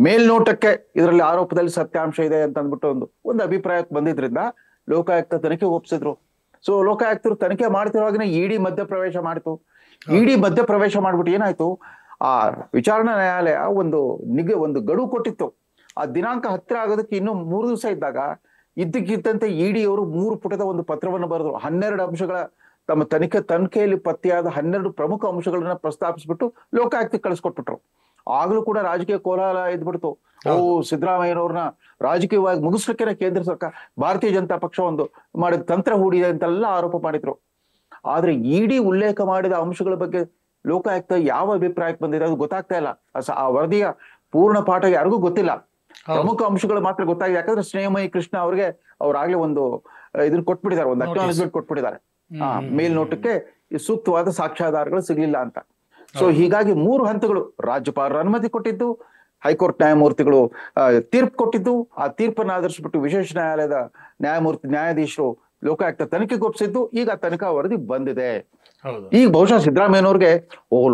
ಮೇಲ್ನೋಟಕ್ಕೆ ಇದರಲ್ಲಿ ಆರೋಪದಲ್ಲಿ ಸತ್ಯಾಂಶ ಇದೆ ಅಂತ ಅಂದ್ಬಿಟ್ಟು ಒಂದು ಅಭಿಪ್ರಾಯಕ್ಕೆ ಬಂದಿದ್ರಿಂದ ಲೋಕಾಯುಕ್ತ ತನಿಖೆ ಒಪ್ಪಿಸಿದ್ರು. ಸೊ ಲೋಕಾಯುಕ್ತರು ತನಿಖೆ ಮಾಡ್ತಿರುವಾಗನೇ ಇಡಿ ಮಧ್ಯಪ್ರವೇಶ ಮಾಡಿತು. ಇಡಿ ಮಧ್ಯಪ್ರವೇಶ ಮಾಡ್ಬಿಟ್ಟು ಏನಾಯ್ತು, ಆ ವಿಚಾರಣಾ ನ್ಯಾಯಾಲಯ ಒಂದು ಗಡುವು ಕೊಟ್ಟಿತ್ತು. ಆ ದಿನಾಂಕ ಹತ್ತಿರ ಆಗೋದಕ್ಕೆ ಇನ್ನೂ 3 ದಿವಸ ಇದ್ದಾಗ ಇದ್ದಕ್ಕಿದ್ದಂತೆ ಇಡಿ ಅವರು 3 ಪುಟದ ಒಂದು ಪತ್ರವನ್ನು ಬರೆದ್ರು. 12 ಅಂಶಗಳ ತಮ್ಮ ತನಿಖೆಯಲ್ಲಿ ಪತ್ತೆಯಾದ 12 ಪ್ರಮುಖ ಅಂಶಗಳನ್ನ ಪ್ರಸ್ತಾಪಿಸ್ಬಿಟ್ಟು ಲೋಕಾಯುಕ್ತಕ್ಕೆ ಕಳಿಸ್ಕೊಟ್ಬಿಟ್ರು. ಆಗ್ಲೂ ಕೂಡ ರಾಜಕೀಯ ಕೋಲಾಹಲ ಇದ್ಬಿಡ್ತು. ಸಿದ್ದರಾಮಯ್ಯನವ್ರನ್ನ ರಾಜಕೀಯವಾಗಿ ಮುಗಿಸ್ಲಿಕ್ಕೆ ಕೇಂದ್ರ ಸರ್ಕಾರ, ಭಾರತೀಯ ಜನತಾ ಪಕ್ಷ ಮಾಡಿದ ತಂತ್ರ ಹೂಡಿದೆ ಅಂತೆಲ್ಲ ಆರೋಪ ಮಾಡಿದ್ರು. ಆದ್ರೆ ಇಡಿ ಉಲ್ಲೇಖ ಮಾಡಿದ ಅಂಶಗಳ ಬಗ್ಗೆ ಲೋಕಾಯುಕ್ತ ಯಾವ ಅಭಿಪ್ರಾಯಕ್ಕೆ ಬಂದಿದೆ ಅದು ಗೊತ್ತಾಗ್ತಾ ಇಲ್ಲ. ಆ ವರದಿಯ ಪೂರ್ಣ ಪಾಠ ಯಾರಿಗೂ ಗೊತ್ತಿಲ್ಲ. ಪ್ರಮುಖ ಅಂಶಗಳು ಮಾತ್ರ ಗೊತ್ತಾಗಿದೆ. ಯಾಕಂದ್ರೆ ಸ್ನೇಹಮಯಿ ಕೃಷ್ಣ ಅವ್ರಿಗೆ ಅವ್ರಾಗ್ಲೇ ಇದನ್ನ ಕೊಟ್ಬಿಟ್ಟಿದ್ದಾರೆ, ಒಂದು ಅಕ್ನಾಲಜ್ಮೆಂಟ್ ಕೊಟ್ಬಿಟ್ಟಿದ್ದಾರೆ. ಮೇಲ್ನೋಟಕ್ಕೆ ಸೂಕ್ತವಾದ ಸಾಕ್ಷ್ಯಾಧಾರಗಳು ಸಿಗ್ಲಿಲ್ಲ ಅಂತ. ಸೊ ಹೀಗಾಗಿ 3 ಹಂತಗಳು, ರಾಜ್ಯಪಾಲರ ಅನುಮತಿ ಕೊಟ್ಟಿದ್ದು, ಹೈಕೋರ್ಟ್ ನ್ಯಾಯಮೂರ್ತಿಗಳು ತೀರ್ಪು ಕೊಟ್ಟಿದ್ದು, ಆ ತೀರ್ಪನ್ನು ಆಧರಿಸ್ಬಿಟ್ಟು ವಿಶೇಷ ನ್ಯಾಯಾಲಯದ ನ್ಯಾಯಾಧೀಶರು ಲೋಕಾಯುಕ್ತ ತನಿಖೆಗೆ ಒಪ್ಪಿಸಿದ್ದು. ಈಗ ತನಿಖಾ ವರದಿ ಬಂದಿದೆ. ಈಗ ಬಹುಶಃ ಸಿದ್ದರಾಮಯ್ಯನವ್ರಿಗೆ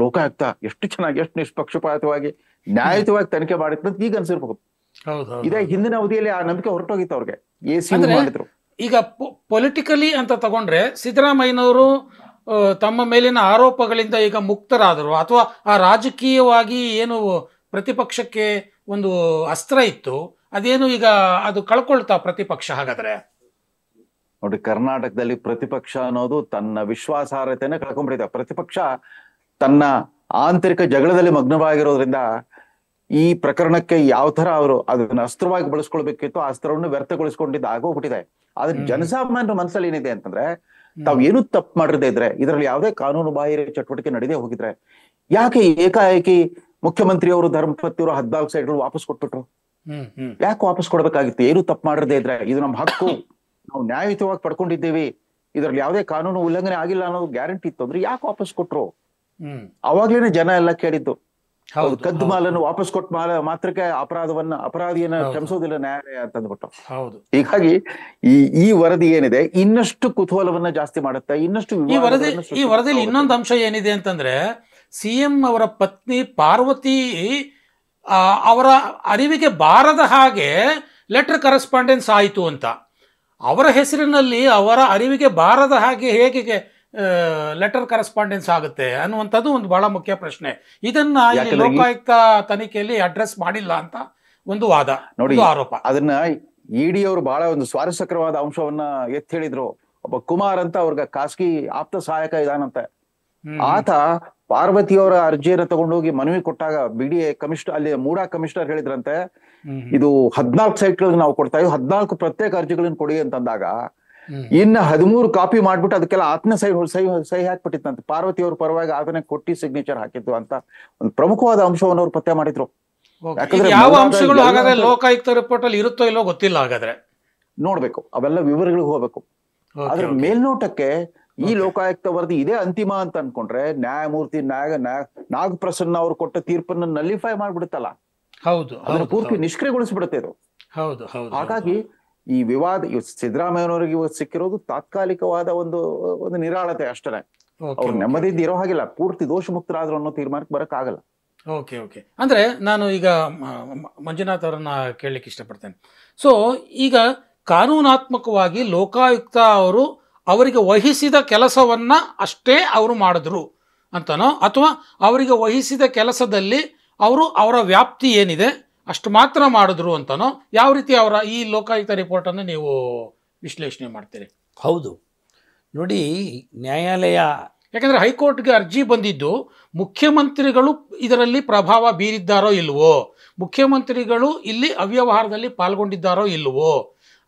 ಲೋಕಾಯುಕ್ತ ಎಷ್ಟು ಚೆನ್ನಾಗಿ, ಎಷ್ಟು ನಿಷ್ಪಕ್ಷಪಾತವಾಗಿ ನ್ಯಾಯಯುತವಾಗಿ ತನಿಖೆ ಮಾಡಿತ್ತು ಅಂತ ಈಗ ಅನ್ಸಿರ್ಬಹುದು. ಇದೇ ಹಿಂದಿನ ಅವಧಿಯಲ್ಲಿ ಆ ನಂಬಿಕೆ ಹೊರಟೋಗಿತ್ತು ಅವ್ರಿಗೆ. ಮಾಡಿದ್ರು. ಈಗ ಪೊಲಿಟಿಕಲಿ ಅಂತ ತಗೊಂಡ್ರೆ ಸಿದ್ದರಾಮಯ್ಯನವರು ತಮ್ಮ ಮೇಲಿನ ಆರೋಪಗಳಿಂದ ಈಗ ಮುಕ್ತರಾದರು, ಅಥವಾ ಆ ರಾಜಕೀಯವಾಗಿ ಏನು ಪ್ರತಿಪಕ್ಷಕ್ಕೆ ಒಂದು ಅಸ್ತ್ರ ಇತ್ತು ಅದೇನು ಈಗ ಅದು ಕಳ್ಕೊಳ್ತಾ ಪ್ರತಿಪಕ್ಷ? ಹಾಗಾದ್ರೆ ನೋಡಿ, ಕರ್ನಾಟಕದಲ್ಲಿ ಪ್ರತಿಪಕ್ಷ ಅನ್ನೋದು ತನ್ನ ವಿಶ್ವಾಸಾರ್ಹತೆಯನ್ನ ಕಳ್ಕೊಂಡ್ಬಿಟ್ಟಿದೆ. ಪ್ರತಿಪಕ್ಷ ತನ್ನ ಆಂತರಿಕ ಜಗಳದಲ್ಲಿ ಮಗ್ನವಾಗಿರೋದ್ರಿಂದ ಈ ಪ್ರಕರಣಕ್ಕೆ ಯಾವ ತರ ಅವರು ಅದನ್ನ ಅಸ್ತ್ರವಾಗಿ ಬಳಸ್ಕೊಳ್ಬೇಕಿತ್ತು, ಆ ಅಸ್ತ್ರವನ್ನು ವ್ಯರ್ಥಗೊಳಿಸ್ಕೊಂಡಿದ್ದು ಆಗೋಗ್ಬಿಟ್ಟಿದೆ. ಆದ್ರೆ ಜನಸಾಮಾನ್ಯರ ಮನಸ್ಸಲ್ಲಿ ಏನಿದೆ ಅಂತಂದ್ರೆ, ತಾವ್ ಏನು ತಪ್ಪು ಮಾಡಿರದೇ ಇದ್ರೆ, ಇದರಲ್ಲಿ ಯಾವುದೇ ಕಾನೂನು ಬಾಹಿರ ಚಟುವಟಿಕೆ ನಡೆದೇ ಹೋಗಿದ್ರೆ ಯಾಕೆ ಏಕಾಏಕಿ ಮುಖ್ಯಮಂತ್ರಿ ಅವರು ಧರ್ಮಪತಿಯವರು 14 ಸೈಟ್ಗಳು ವಾಪಸ್ ಕೊಟ್ಬಿಟ್ರು? ಯಾಕೆ ವಾಪಸ್ ಕೊಡ್ಬೇಕಾಗಿತ್ತು? ಏನು ತಪ್ಪು ಮಾಡಿರದೇ ಇದ್ರೆ, ಇದು ನಮ್ಮ ಹಕ್ಕು, ನಾವು ನ್ಯಾಯಯುತವಾಗಿ ಪಡ್ಕೊಂಡಿದ್ದೇವೆ, ಇದರಲ್ಲಿ ಯಾವುದೇ ಕಾನೂನು ಉಲ್ಲಂಘನೆ ಆಗಿಲ್ಲ ಅನ್ನೋದು ಗ್ಯಾರಂಟಿ ಇತ್ತು ಅಂದ್ರೆ ಯಾಕೆ ವಾಪಸ್ ಕೊಟ್ರು? ಅವಾಗ್ಲೇನೆ ಜನ ಎಲ್ಲ ಕೇಳಿದ್ದು. ಕದ್ದು ಮಾಲನ್ನು ವಾಪಸ್ ಕೊಟ್ಟ ಮಾತ್ರಕ್ಕೆ ಅಪರಾಧಿಯನ್ನ ಕ್ಷಮಿಸೋದಿಲ್ಲ ನ್ಯಾಯಾಲಯ ಅಂತಂದ್ಬಿಟ್ಟು. ಹೀಗಾಗಿ ಈ ವರದಿ ಏನಿದೆ ಇನ್ನಷ್ಟು ಕುತೂಹಲವನ್ನ ಜಾಸ್ತಿ ಮಾಡುತ್ತೆ. ಇನ್ನಷ್ಟು ಈ ವರದಿಯಲ್ಲಿ ಇನ್ನೊಂದು ಅಂಶ ಏನಿದೆ ಅಂತಂದ್ರೆ, ಸಿಎಂ ಅವರ ಪತ್ನಿ ಪಾರ್ವತಿ ಅವರ ಅರಿವಿಗೆ ಬಾರದ ಹಾಗೆ ಲೆಟರ್ ಕರೆಸ್ಪಾಂಡೆನ್ಸ್ ಆಯಿತು ಅಂತ. ಅವರ ಹೆಸರಿನಲ್ಲಿ ಅವರ ಅರಿವಿಗೆ ಬಾರದ ಹಾಗೆ ಹೇಗೆ ಲೆಟರ್ ಕರೆಸ್ಪಾಂಡೆನ್ಸ್ ಆಗುತ್ತೆ ಅನ್ನುವಂಥದ್ದು ಒಂದು ಬಹಳ ಮುಖ್ಯ ಪ್ರಶ್ನೆ. ಇದನ್ನ ಇಲ್ಲಿ ಲೋಕಾಯುಕ್ತ ತನಿಖೆಯಲ್ಲಿ ಅಡ್ರೆಸ್ ಮಾಡಿಲ್ಲ ಅಂತ ಒಂದು ವಾದ, ನೋಡಿ ಆರೋಪ. ಅದನ್ನ ಇಡಿ ಅವರು ಬಹಳ ಒಂದು ಸ್ವಾರಸ್ಯಕರವಾದ ಅಂಶವನ್ನ ಎತ್ತಿ ಹೇಳಿದ್ರು. ಒಬ್ಬ ಕುಮಾರ್ ಅಂತ ಅವ್ರಿಗೆ ಖಾಸಗಿ ಆಪ್ತ ಸಹಾಯಕ ಇದಾನಂತೆ. ಆತ ಪಾರ್ವತಿಯವರ ಅರ್ಜಿಯನ್ನು ತಗೊಂಡೋಗಿ ಮನವಿ ಕೊಟ್ಟಾಗ BDA ಕಮಿಷನರ್, ಅಲ್ಲಿ ಮೂಡಾ ಕಮಿಷನರ್ ಹೇಳಿದ್ರಂತೆ, ಇದು 14 ಸೈಟ್ಗಳಿಗೆ ನಾವು ಕೊಡ್ತಾ ಇದ್ದೀವಿ, 14 ಪ್ರತ್ಯೇಕ ಅರ್ಜಿಗಳನ್ನು ಕೊಡಿ ಅಂತಂದಾಗ ಇನ್ನ 13 ಕಾಪಿ ಮಾಡ್ಬಿಟ್ಟು ಅದಕ್ಕೆಲ್ಲ ಆತನ ಸಹಿ ಹಾಕ್ಬಿಟ್ಟಿತ್ತಂತೆ. ಪಾರ್ವತಿಯವ್ರ ಪರವಾಗಿ ಆತನೇ ಕೊಟ್ಟಿ ಸಿಗ್ನೇಚರ್ ಹಾಕಿತ್ತು ಅಂತ ಒಂದು ಪ್ರಮುಖವಾದ ಅಂಶವನ್ನು ಅವ್ರು ಪತ್ತೆ ಮಾಡಿದ್ರು. ಯಾವ ಅಂಶಗಳು ಹಾಗಾದ್ರೆ ಲೋಕಾಯುಕ್ತ ರಿಪೋರ್ಟ್ ಅಲ್ಲಿ ಇರುತ್ತೋ ಇಲ್ಲೋ ಗೊತ್ತಿಲ್ಲ. ಹಾಗಾದ್ರೆ ನೋಡ್ಬೇಕು, ಅವೆಲ್ಲ ವಿವರಗಳಿಗೆ ಹೋಗ್ಬೇಕು. ಆದ್ರೆ ಮೇಲ್ನೋಟಕ್ಕೆ ಈ ಲೋಕಾಯುಕ್ತ ವರದಿ ಇದೇ ಅಂತಿಮ ಅಂತ ಅನ್ಕೊಂಡ್ರೆ ನ್ಯಾಯಮೂರ್ತಿ ನಾಗಪ್ರಸನ್ನ ಅವರು ಕೊಟ್ಟ ತೀರ್ಪನ್ನು ನಲ್ಲಿಫೈ ಮಾಡ್ಬಿಡುತ್ತಲ್ಲ. ಹೌದು, ಅದನ್ನು ಪೂರ್ತಿ ನಿಷ್ಕ್ರಿಯಗೊಳಿಸ್ಬಿಡುತ್ತೆ ಇದು. ಹೌದು ಹೌದು. ಹಾಗಾಗಿ ಈ ವಿವಾದ ಸಿದ್ದರಾಮಯ್ಯನವರಿಗೆ ಇವತ್ತು ಸಿಕ್ಕಿರೋದು ತಾತ್ಕಾಲಿಕವಾದ ಒಂದು ನಿರಾಳತೆ ಅಷ್ಟೇ. ಅವ್ರು ನೆಮ್ಮದಿಯಿಂದ ಇರೋ ಹಾಗಿಲ್ಲ, ಪೂರ್ತಿ ದೋಷ ಮುಕ್ತರಾದ್ರು ಅನ್ನೋ ತೀರ್ಮಾನಕ್ಕೆ ಬರಕ್ ಆಗಲ್ಲ. ಓಕೆ. ಅಂದ್ರೆ ನಾನು ಈಗ ಮಂಜುನಾಥ್ ಅವರನ್ನ ಕೇಳಲಿಕ್ಕೆ ಇಷ್ಟಪಡ್ತೇನೆ. ಸೊ ಈಗ ಕಾನೂನಾತ್ಮಕವಾಗಿ ಲೋಕಾಯುಕ್ತ ಅವರು ಅವರಿಗೆ ವಹಿಸಿದ ಕೆಲಸವನ್ನ ಅಷ್ಟೇ ಅವರು ಮಾಡಿದ್ರು ಅಂತನೋ, ಅಥವಾ ಅವರಿಗೆ ವಹಿಸಿದ ಕೆಲಸದಲ್ಲಿ ಅವರ ವ್ಯಾಪ್ತಿ ಏನಿದೆ ಅಷ್ಟು ಮಾತ್ರ ಮಾಡಿದ್ರು ಅಂತನೋ, ಯಾವ ರೀತಿ ಅವರ ಈ ಲೋಕಾಯುಕ್ತ ರಿಪೋರ್ಟನ್ನು ನೀವು ವಿಶ್ಲೇಷಣೆ ಮಾಡ್ತೀರಿ? ಹೌದು ನೋಡಿ, ನ್ಯಾಯಾಲಯ, ಯಾಕಂದರೆ ಹೈಕೋರ್ಟ್ಗೆ ಅರ್ಜಿ ಬಂದಿದ್ದು ಮುಖ್ಯಮಂತ್ರಿಗಳು ಇದರಲ್ಲಿ ಪ್ರಭಾವ ಬೀರಿದ್ದಾರೋ ಇಲ್ವೋ, ಮುಖ್ಯಮಂತ್ರಿಗಳು ಇಲ್ಲಿ ಅವ್ಯವಹಾರದಲ್ಲಿ ಪಾಲ್ಗೊಂಡಿದ್ದಾರೋ ಇಲ್ವೋ,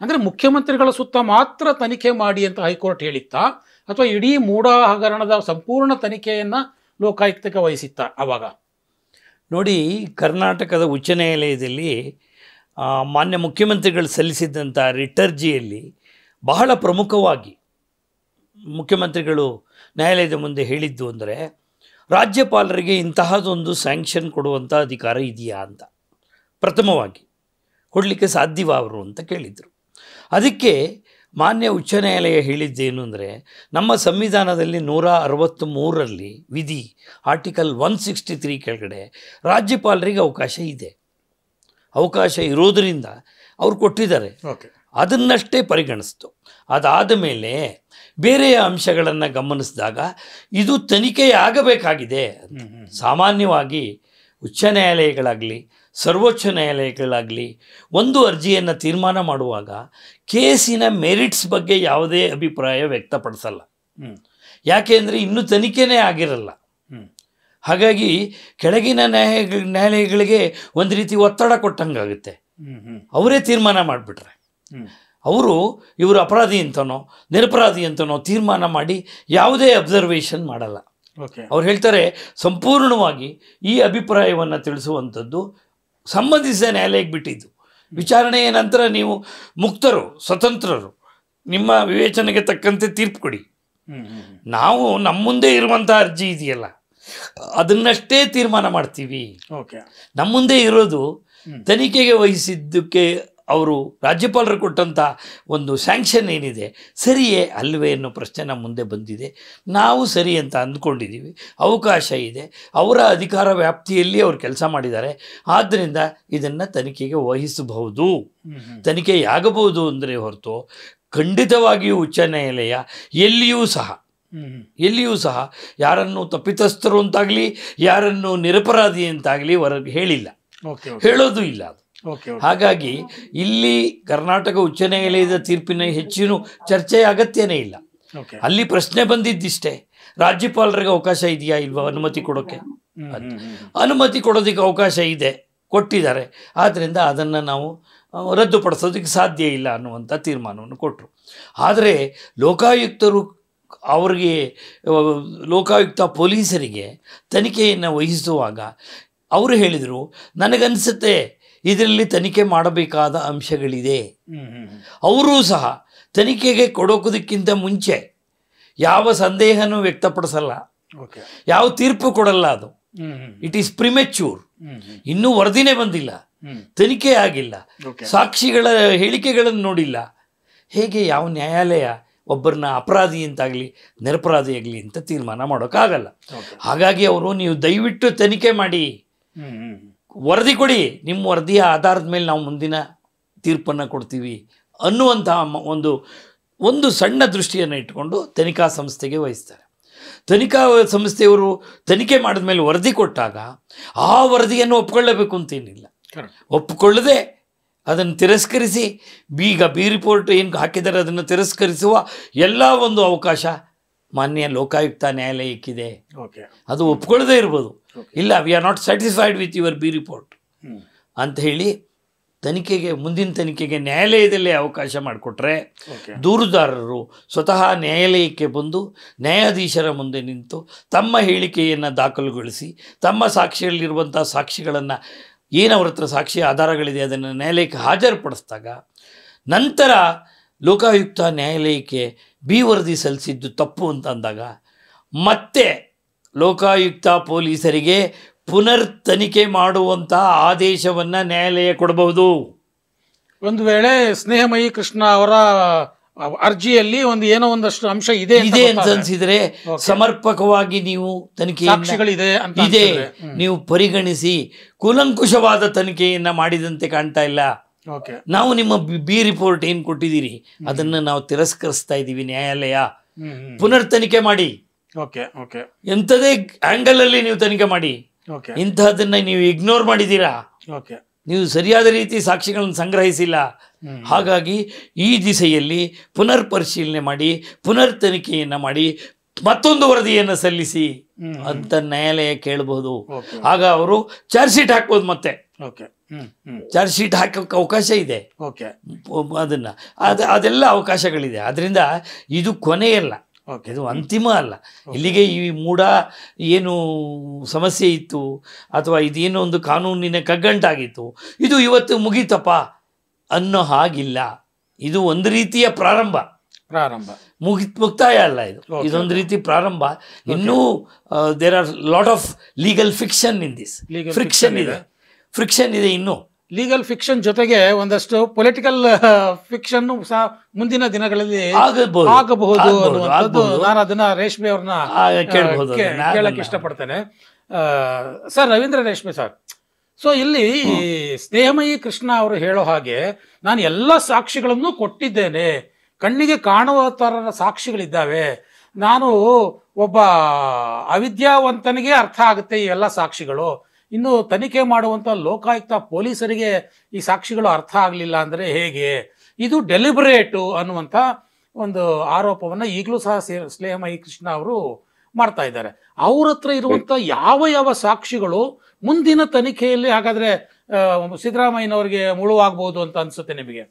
ಅಂದರೆ ಮುಖ್ಯಮಂತ್ರಿಗಳ ಸುತ್ತ ಮಾತ್ರ ತನಿಖೆ ಮಾಡಿ ಅಂತ ಹೈಕೋರ್ಟ್ ಹೇಳಿತ್ತಾ, ಅಥವಾ ಇಡೀ ಮೂಡಾ ಹಗರಣದ ಸಂಪೂರ್ಣ ತನಿಖೆಯನ್ನು ಲೋಕಾಯುಕ್ತಕ್ಕೆ ವಹಿಸಿತ್ತಾ? ಅವಾಗ ನೋಡಿ, ಕರ್ನಾಟಕದ ಉಚ್ಚ ನ್ಯಾಯಾಲಯದಲ್ಲಿ ಮಾನ್ಯ ಮುಖ್ಯಮಂತ್ರಿಗಳು ಸಲ್ಲಿಸಿದಂಥ ರಿಟರ್ಜಿಯಲ್ಲಿ ಬಹಳ ಪ್ರಮುಖವಾಗಿ ಮುಖ್ಯಮಂತ್ರಿಗಳು ನ್ಯಾಯಾಲಯದ ಮುಂದೆ ಹೇಳಿದ್ದು ಅಂದರೆ, ರಾಜ್ಯಪಾಲರಿಗೆ ಇಂತಹದೊಂದು ಸ್ಯಾಂಕ್ಷನ್ ಕೊಡುವಂಥ ಅಧಿಕಾರ ಇದೆಯಾ ಅಂತ ಪ್ರಥಮವಾಗಿ ಕೊಡಲಿಕ್ಕೆ ಸಾಧ್ಯವ ಅವರು ಅಂತ ಕೇಳಿದರು. ಅದಕ್ಕೆ ಮಾನ್ಯ ಉಚ್ಚ ನ್ಯಾಯಾಲಯ ಹೇಳಿದ್ದೇನು ಅಂದರೆ, ನಮ್ಮ ಸಂವಿಧಾನದಲ್ಲಿ 163ರಲ್ಲಿ ವಿಧಿ ಆರ್ಟಿಕಲ್ 163 ಕೆಳಗಡೆ ರಾಜ್ಯಪಾಲರಿಗೆ ಅವಕಾಶ ಇದೆ. ಅವಕಾಶ ಇರೋದರಿಂದ ಅವ್ರು ಕೊಟ್ಟಿದ್ದಾರೆ, ಅದನ್ನಷ್ಟೇ ಪರಿಗಣಿಸ್ತು. ಅದಾದ ಮೇಲೆ ಬೇರೆಯ ಅಂಶಗಳನ್ನು ಗಮನಿಸಿದಾಗ ಇದು ತನಿಖೆಯಾಗಬೇಕಾಗಿದೆ. ಸಾಮಾನ್ಯವಾಗಿ ಉಚ್ಚ ನ್ಯಾಯಾಲಯಗಳಾಗಲಿ ಸರ್ವೋಚ್ಚ ನ್ಯಾಯಾಲಯಗಳಾಗಲಿ ಒಂದು ಅರ್ಜಿಯನ್ನು ತೀರ್ಮಾನ ಮಾಡುವಾಗ ಕೇಸಿನ ಮೆರಿಟ್ಸ್ ಬಗ್ಗೆ ಯಾವುದೇ ಅಭಿಪ್ರಾಯ ವ್ಯಕ್ತಪಡಿಸಲ್ಲ. ಯಾಕೆ ಅಂದರೆ ಇನ್ನೂ ತನಿಖೆನೇ ಆಗಿರಲ್ಲ. ಹಾಗಾಗಿ ಕೆಳಗಿನ ನ್ಯಾಯಾಲಯಗಳಿಗೆ ಒಂದು ರೀತಿ ಒತ್ತಡ ಕೊಟ್ಟಂಗಾಗುತ್ತೆ. ಅವರೇ ತೀರ್ಮಾನ ಮಾಡಿಬಿಟ್ರೆ ಅವರು ಇವರು ಅಪರಾಧಿ ಅಂತನೋ ನಿರಪರಾಧಿ ಅಂತನೋ ತೀರ್ಮಾನ ಮಾಡಿ ಯಾವುದೇ ಅಬ್ಸರ್ವೇಷನ್ ಮಾಡಲ್ಲ. ಅವ್ರು ಹೇಳ್ತಾರೆ, ಸಂಪೂರ್ಣವಾಗಿ ಈ ಅಭಿಪ್ರಾಯವನ್ನು ತಿಳಿಸುವಂಥದ್ದು ಸಂಬಂಧಿಸಿದ ನ್ಯಾಯಾಲಯಕ್ಕೆ ಬಿಟ್ಟಿದ್ದು. ವಿಚಾರಣೆಯ ನಂತರ ನೀವು ಮುಕ್ತರು, ಸ್ವತಂತ್ರರು, ನಿಮ್ಮ ವಿವೇಚನೆಗೆ ತಕ್ಕಂತೆ ತೀರ್ಪು ಕೊಡಿ. ನಾವು ನಮ್ಮ ಮುಂದೆ ಇರುವಂಥ ಅರ್ಜಿ ಇದೆಯಲ್ಲ ಅದನ್ನಷ್ಟೇ ತೀರ್ಮಾನ ಮಾಡ್ತೀವಿ. ನಮ್ಮ ಮುಂದೆ ಇರೋದು ತನಿಖೆಗೆ ವಹಿಸಿದ್ದಕ್ಕೆ ಅವರು ರಾಜ್ಯಪಾಲರು ಕೊಟ್ಟಂಥ ಒಂದು ಸ್ಯಾಂಕ್ಷನ್ ಏನಿದೆ ಸರಿಯೇ ಅಲ್ವೇ ಅನ್ನೋ ಪ್ರಶ್ನೆ ನಮ್ಮ ಮುಂದೆ ಬಂದಿದೆ. ನಾವು ಸರಿ ಅಂತ ಅಂದ್ಕೊಂಡಿದ್ದೀವಿ, ಅವಕಾಶ ಇದೆ, ಅವರ ಅಧಿಕಾರ ವ್ಯಾಪ್ತಿಯಲ್ಲಿ ಅವರು ಕೆಲಸ ಮಾಡಿದ್ದಾರೆ, ಆದ್ದರಿಂದ ಇದನ್ನು ತನಿಖೆಗೆ ವಹಿಸಬಹುದು, ತನಿಖೆಯಾಗಬಹುದು ಅಂದರೆ ಹೊರತು ಖಂಡಿತವಾಗಿಯೂ ಉಚ್ಚ ನ್ಯಾಯಾಲಯ ಎಲ್ಲಿಯೂ ಸಹ ಯಾರನ್ನು ತಪ್ಪಿತಸ್ಥರು ಅಂತಾಗಲಿ ಯಾರನ್ನು ನಿರಪರಾಧಿ ಅಂತಾಗಲಿ ಹೊರಗೆ ಹೇಳಿಲ್ಲ, ಹೇಳೋದು ಇಲ್ಲ. ಹಾಗಾಗಿ ಇಲ್ಲಿ ಕರ್ನಾಟಕ ಉಚ್ಚ ನ್ಯಾಯಾಲಯದ ತೀರ್ಪಿನ ಹೆಚ್ಚಿನ ಚರ್ಚೆಯ ಅಗತ್ಯನೇ ಇಲ್ಲ. ಅಲ್ಲಿ ಪ್ರಶ್ನೆ ಬಂದಿದ್ದಿಷ್ಟೇ, ರಾಜ್ಯಪಾಲರಿಗೆ ಅವಕಾಶ ಇದೆಯಾ ಇಲ್ವಾ ಅನುಮತಿ ಕೊಡೋಕ್ಕೆ. ಅನುಮತಿ ಕೊಡೋದಕ್ಕೆ ಅವಕಾಶ ಇದೆ, ಕೊಟ್ಟಿದ್ದಾರೆ, ಆದ್ದರಿಂದ ಅದನ್ನು ನಾವು ರದ್ದುಪಡಿಸೋದಕ್ಕೆ ಸಾಧ್ಯ ಇಲ್ಲ ಅನ್ನುವಂಥ ತೀರ್ಮಾನವನ್ನು ಕೊಟ್ಟರು. ಆದರೆ ಲೋಕಾಯುಕ್ತ ಪೊಲೀಸರಿಗೆ ತನಿಖೆಯನ್ನು ವಹಿಸುವಾಗ ಅವರು ಹೇಳಿದರು, ನನಗನ್ಸುತ್ತೆ ಇದರಲ್ಲಿ ತನಿಖೆ ಮಾಡಬೇಕಾದ ಅಂಶಗಳಿದೆ. ಅವರೂ ಸಹ ತನಿಖೆಗೆ ಕೊಡೋಕೋದಕ್ಕಿಂತ ಮುಂಚೆ ಯಾವ ಸಂದೇಹನೂ ವ್ಯಕ್ತಪಡಿಸಲ್ಲ, ಯಾವ ತೀರ್ಪು ಕೊಡಲ್ಲ. ಅದು ಇಟ್ ಈಸ್ ಪ್ರಿಮೆಚ್ಯೂರ್. ಇನ್ನೂ ವರದಿನೇ ಬಂದಿಲ್ಲ, ತನಿಖೆ ಆಗಿಲ್ಲ, ಸಾಕ್ಷಿಗಳ ಹೇಳಿಕೆಗಳನ್ನು ನೋಡಿಲ್ಲ. ಹೇಗೆ ಯಾವ ನ್ಯಾಯಾಲಯ ಒಬ್ಬರನ್ನ ಅಪರಾಧಿ ಅಂತಾಗಲಿ ನಿರಪರಾಧಿ ಆಗಲಿ ಅಂತ ತೀರ್ಮಾನ ಮಾಡೋಕ್ಕಾಗಲ್ಲ. ಹಾಗಾಗಿ ಅವರು, ನೀವು ದಯವಿಟ್ಟು ತನಿಖೆ ಮಾಡಿ, ವರದಿ ಕೊಡಿ, ನಿಮ್ಮ ವರದಿಯ ಆಧಾರದ ಮೇಲೆ ನಾವು ಮುಂದಿನ ತೀರ್ಪನ್ನು ಕೊಡ್ತೀವಿ ಅನ್ನುವಂಥ ಒಂದು ಸಣ್ಣ ದೃಷ್ಟಿಯನ್ನು ಇಟ್ಕೊಂಡು ತನಿಖಾ ಸಂಸ್ಥೆಗೆ ವಹಿಸ್ತಾರೆ. ತನಿಖಾ ಸಂಸ್ಥೆಯವರು ತನಿಖೆ ಮಾಡಿದ ಮೇಲೆ ವರದಿ ಕೊಟ್ಟಾಗ ಆ ವರದಿಯನ್ನು ಒಪ್ಕೊಳ್ಳಬೇಕು ಅಂತೇನಿಲ್ಲ. ಒಪ್ಪಿಕೊಳ್ಳದೆ ಅದನ್ನು ತಿರಸ್ಕರಿಸಿ ಬಿ ರಿಪೋರ್ಟ್ ಏನು ಹಾಕಿದ್ದಾರೆ ಅದನ್ನು ತಿರಸ್ಕರಿಸುವ ಎಲ್ಲ ಒಂದು ಅವಕಾಶ ಮಾನ್ಯ ಲೋಕಾಯುಕ್ತ ನ್ಯಾಯಾಲಯಕ್ಕಿದೆ. ಅದು ಒಪ್ಕೊಳ್ಳದೇ ಇರ್ಬೋದು, ಇಲ್ಲ we are not satisfied with your B report ಅಂತ ಹೇಳಿ ಮುಂದಿನ ತನಿಖೆಗೆ ನ್ಯಾಯಾಲಯದಲ್ಲೇ ಅವಕಾಶ ಮಾಡಿಕೊಟ್ರೆ ದೂರುದಾರರು ಸ್ವತಃ ನ್ಯಾಯಾಲಯಕ್ಕೆ ಬಂದು ನ್ಯಾಯಾಧೀಶರ ಮುಂದೆ ನಿಂತು ತಮ್ಮ ಹೇಳಿಕೆಯನ್ನು ದಾಖಲುಗೊಳಿಸಿ ತಮ್ಮ ಸಾಕ್ಷಿಯಲ್ಲಿರುವಂಥ ಸಾಕ್ಷಿಗಳನ್ನು ಏನವ್ರ ಹತ್ರ ಸಾಕ್ಷಿ ಆಧಾರಗಳಿದೆ ಅದನ್ನು ನ್ಯಾಯಾಲಯಕ್ಕೆ ಹಾಜರುಪಡಿಸಿದಾಗ ನಂತರ ಲೋಕಾಯುಕ್ತ ನ್ಯಾಯಾಲಯಕ್ಕೆ ಬಿ ವರದಿ ಸಲ್ಲಿಸಿದ್ದು ತಪ್ಪು ಅಂತ ಅಂದಾಗ ಮತ್ತೆ ಲೋಕಾಯುಕ್ತ ಪೊಲೀಸರಿಗೆ ಪುನರ್ ತನಿಖೆ ಮಾಡುವಂಥ ಆದೇಶವನ್ನು ನ್ಯಾಯಾಲಯ ಕೊಡಬಹುದು. ಒಂದು ವೇಳೆ ಸ್ನೇಹಮಯಿ ಕೃಷ್ಣ ಅವರ ಅರ್ಜಿಯಲ್ಲಿ ಒಂದಷ್ಟು ಅಂಶ ಇದೆ ಅಂತ ಅನ್ಸಿದ್ರೆ ಸಮರ್ಪಕವಾಗಿ ನೀವು ತನಿಖೆಯನ್ನು ನೀವು ಪರಿಗಣಿಸಿ ಕೂಲಂಕುಷವಾದ ತನಿಖೆಯನ್ನ ಮಾಡಿದಂತೆ ಕಾಣ್ತಾ ಇಲ್ಲ. ನಾವು ನಿಮ್ಮ ಬಿ ರಿಪೋರ್ಟ್ ಏನು ಕೊಟ್ಟಿದ್ದೀರಿ ಅದನ್ನು ನಾವು ತಿರಸ್ಕರಿಸ್ತಾ ಇದ್ದೀವಿ, ನ್ಯಾಯಾಲಯ ಪುನರ್ ತನಿಖೆ ಮಾಡಿ, ಎಂಥದೇ ಆಂಗಲ್ ಅಲ್ಲಿ ನೀವು ತನಿಖೆ ಮಾಡಿ, ಇಂತಹದನ್ನ ನೀವು ಇಗ್ನೋರ್ ಮಾಡಿದ್ದೀರಾ, ನೀವು ಸರಿಯಾದ ರೀತಿ ಸಾಕ್ಷಿಗಳನ್ನು ಸಂಗ್ರಹಿಸಿಲ್ಲ, ಹಾಗಾಗಿ ಈ ದಿಸೆಯಲ್ಲಿ ಪುನರ್ ಪರಿಶೀಲನೆ ಮಾಡಿ ಪುನರ್ ತನಿಖೆಯನ್ನು ಮಾಡಿ ಮತ್ತೊಂದು ವರದಿಯನ್ನು ಸಲ್ಲಿಸಿ ಅಂತ ನ್ಯಾಯಾಲಯ ಕೇಳಬಹುದು. ಆಗ ಅವರು ಚಾರ್ಜ್ ಶೀಟ್ ಹಾಕ್ಬೋದು, ಮತ್ತೆ ಚಾರ್ಜ್ ಶೀಟ್ ಹಾಕೋಕ್ಕೆ ಅವಕಾಶ ಇದೆ, ಅದೆಲ್ಲ ಅವಕಾಶಗಳಿದೆ. ಅದರಿಂದ ಇದು ಕೊನೆಯಲ್ಲ, ಇದು ಅಂತಿಮ ಅಲ್ಲ. ಇಲ್ಲಿಗೆ ಈ ಮೂಢ ಏನು ಸಮಸ್ಯೆ ಇತ್ತು ಅಥವಾ ಇದೇನೋ ಒಂದು ಕಾನೂನಿನ ಕಗ್ಗಂಟಾಗಿತ್ತು ಇದು ಇವತ್ತು ಮುಗೀತಪ್ಪ ಅನ್ನೋ ಹಾಗಿಲ್ಲ. ಇದು ಒಂದು ರೀತಿಯ ಪ್ರಾರಂಭ, ಮುಕ್ತಾಯ ಅಲ್ಲ. ಇದೊಂದು ರೀತಿ ಪ್ರಾರಂಭ. ಇನ್ನೂ there are lot of legal fiction in this. Friction ಇದೆ ಇನ್ನೂ. ಲೀಗಲ್ ಫಿಕ್ಷನ್ ಜೊತೆಗೆ ಒಂದಷ್ಟು ಪೊಲಿಟಿಕಲ್ ಫಿಕ್ಷನ್ ಸಹ ಮುಂದಿನ ದಿನಗಳಲ್ಲಿ ಆಗಬಹುದು ಅನ್ನುವಂಥದ್ದು. ನಾನು ಅದನ್ನ ರೇಷ್ಮೆ ಅವ್ರನ್ನ ಕೇಳಕ್ಕೆ ಇಷ್ಟಪಡ್ತೇನೆ. ಸರ್, ರವೀಂದ್ರ ರೇಷ್ಮೆ ಸರ್, ಸೊ ಇಲ್ಲಿ ಸ್ನೇಹಮಯಿ ಕೃಷ್ಣ ಅವರು ಹೇಳೋ ಹಾಗೆ ನಾನು ಎಲ್ಲ ಸಾಕ್ಷಿಗಳನ್ನು ಕೊಟ್ಟಿದ್ದೇನೆ, ಕಣ್ಣಿಗೆ ಕಾಣುವ ಥರದ ಸಾಕ್ಷಿಗಳಿದ್ದಾವೆ, ನಾನು ಒಬ್ಬ ಅವಿದ್ಯಾವಂತನಿಗೆ ಅರ್ಥ ಆಗುತ್ತೆ ಈ ಎಲ್ಲ ಸಾಕ್ಷಿಗಳು, ಇನ್ನು ತನಿಖೆ ಮಾಡುವಂಥ ಲೋಕಾಯುಕ್ತ ಪೊಲೀಸರಿಗೆ ಈ ಸಾಕ್ಷಿಗಳು ಅರ್ಥ ಆಗಲಿಲ್ಲ ಅಂದರೆ ಹೇಗೆ, ಇದು ಡೆಲಿಬರೇಟು ಅನ್ನುವಂಥ ಒಂದು ಆರೋಪವನ್ನು ಈಗಲೂ ಸಹ ಸ್ನೇಹಮಯಿ ಕೃಷ್ಣ ಅವರು ಮಾಡ್ತಾ ಇದ್ದಾರೆ. ಅವ್ರ ಹತ್ರ ಇರುವಂಥ ಯಾವ ಸಾಕ್ಷಿಗಳು ಮುಂದಿನ ತನಿಖೆಯಲ್ಲಿ ಹಾಗಾದ್ರೆ ಸಿದ್ದರಾಮಯ್ಯನವರಿಗೆ ಮುಳುವಾಗಬಹುದು ಅಂತ ಅನ್ಸುತ್ತೆ ನಿಮಗೆ?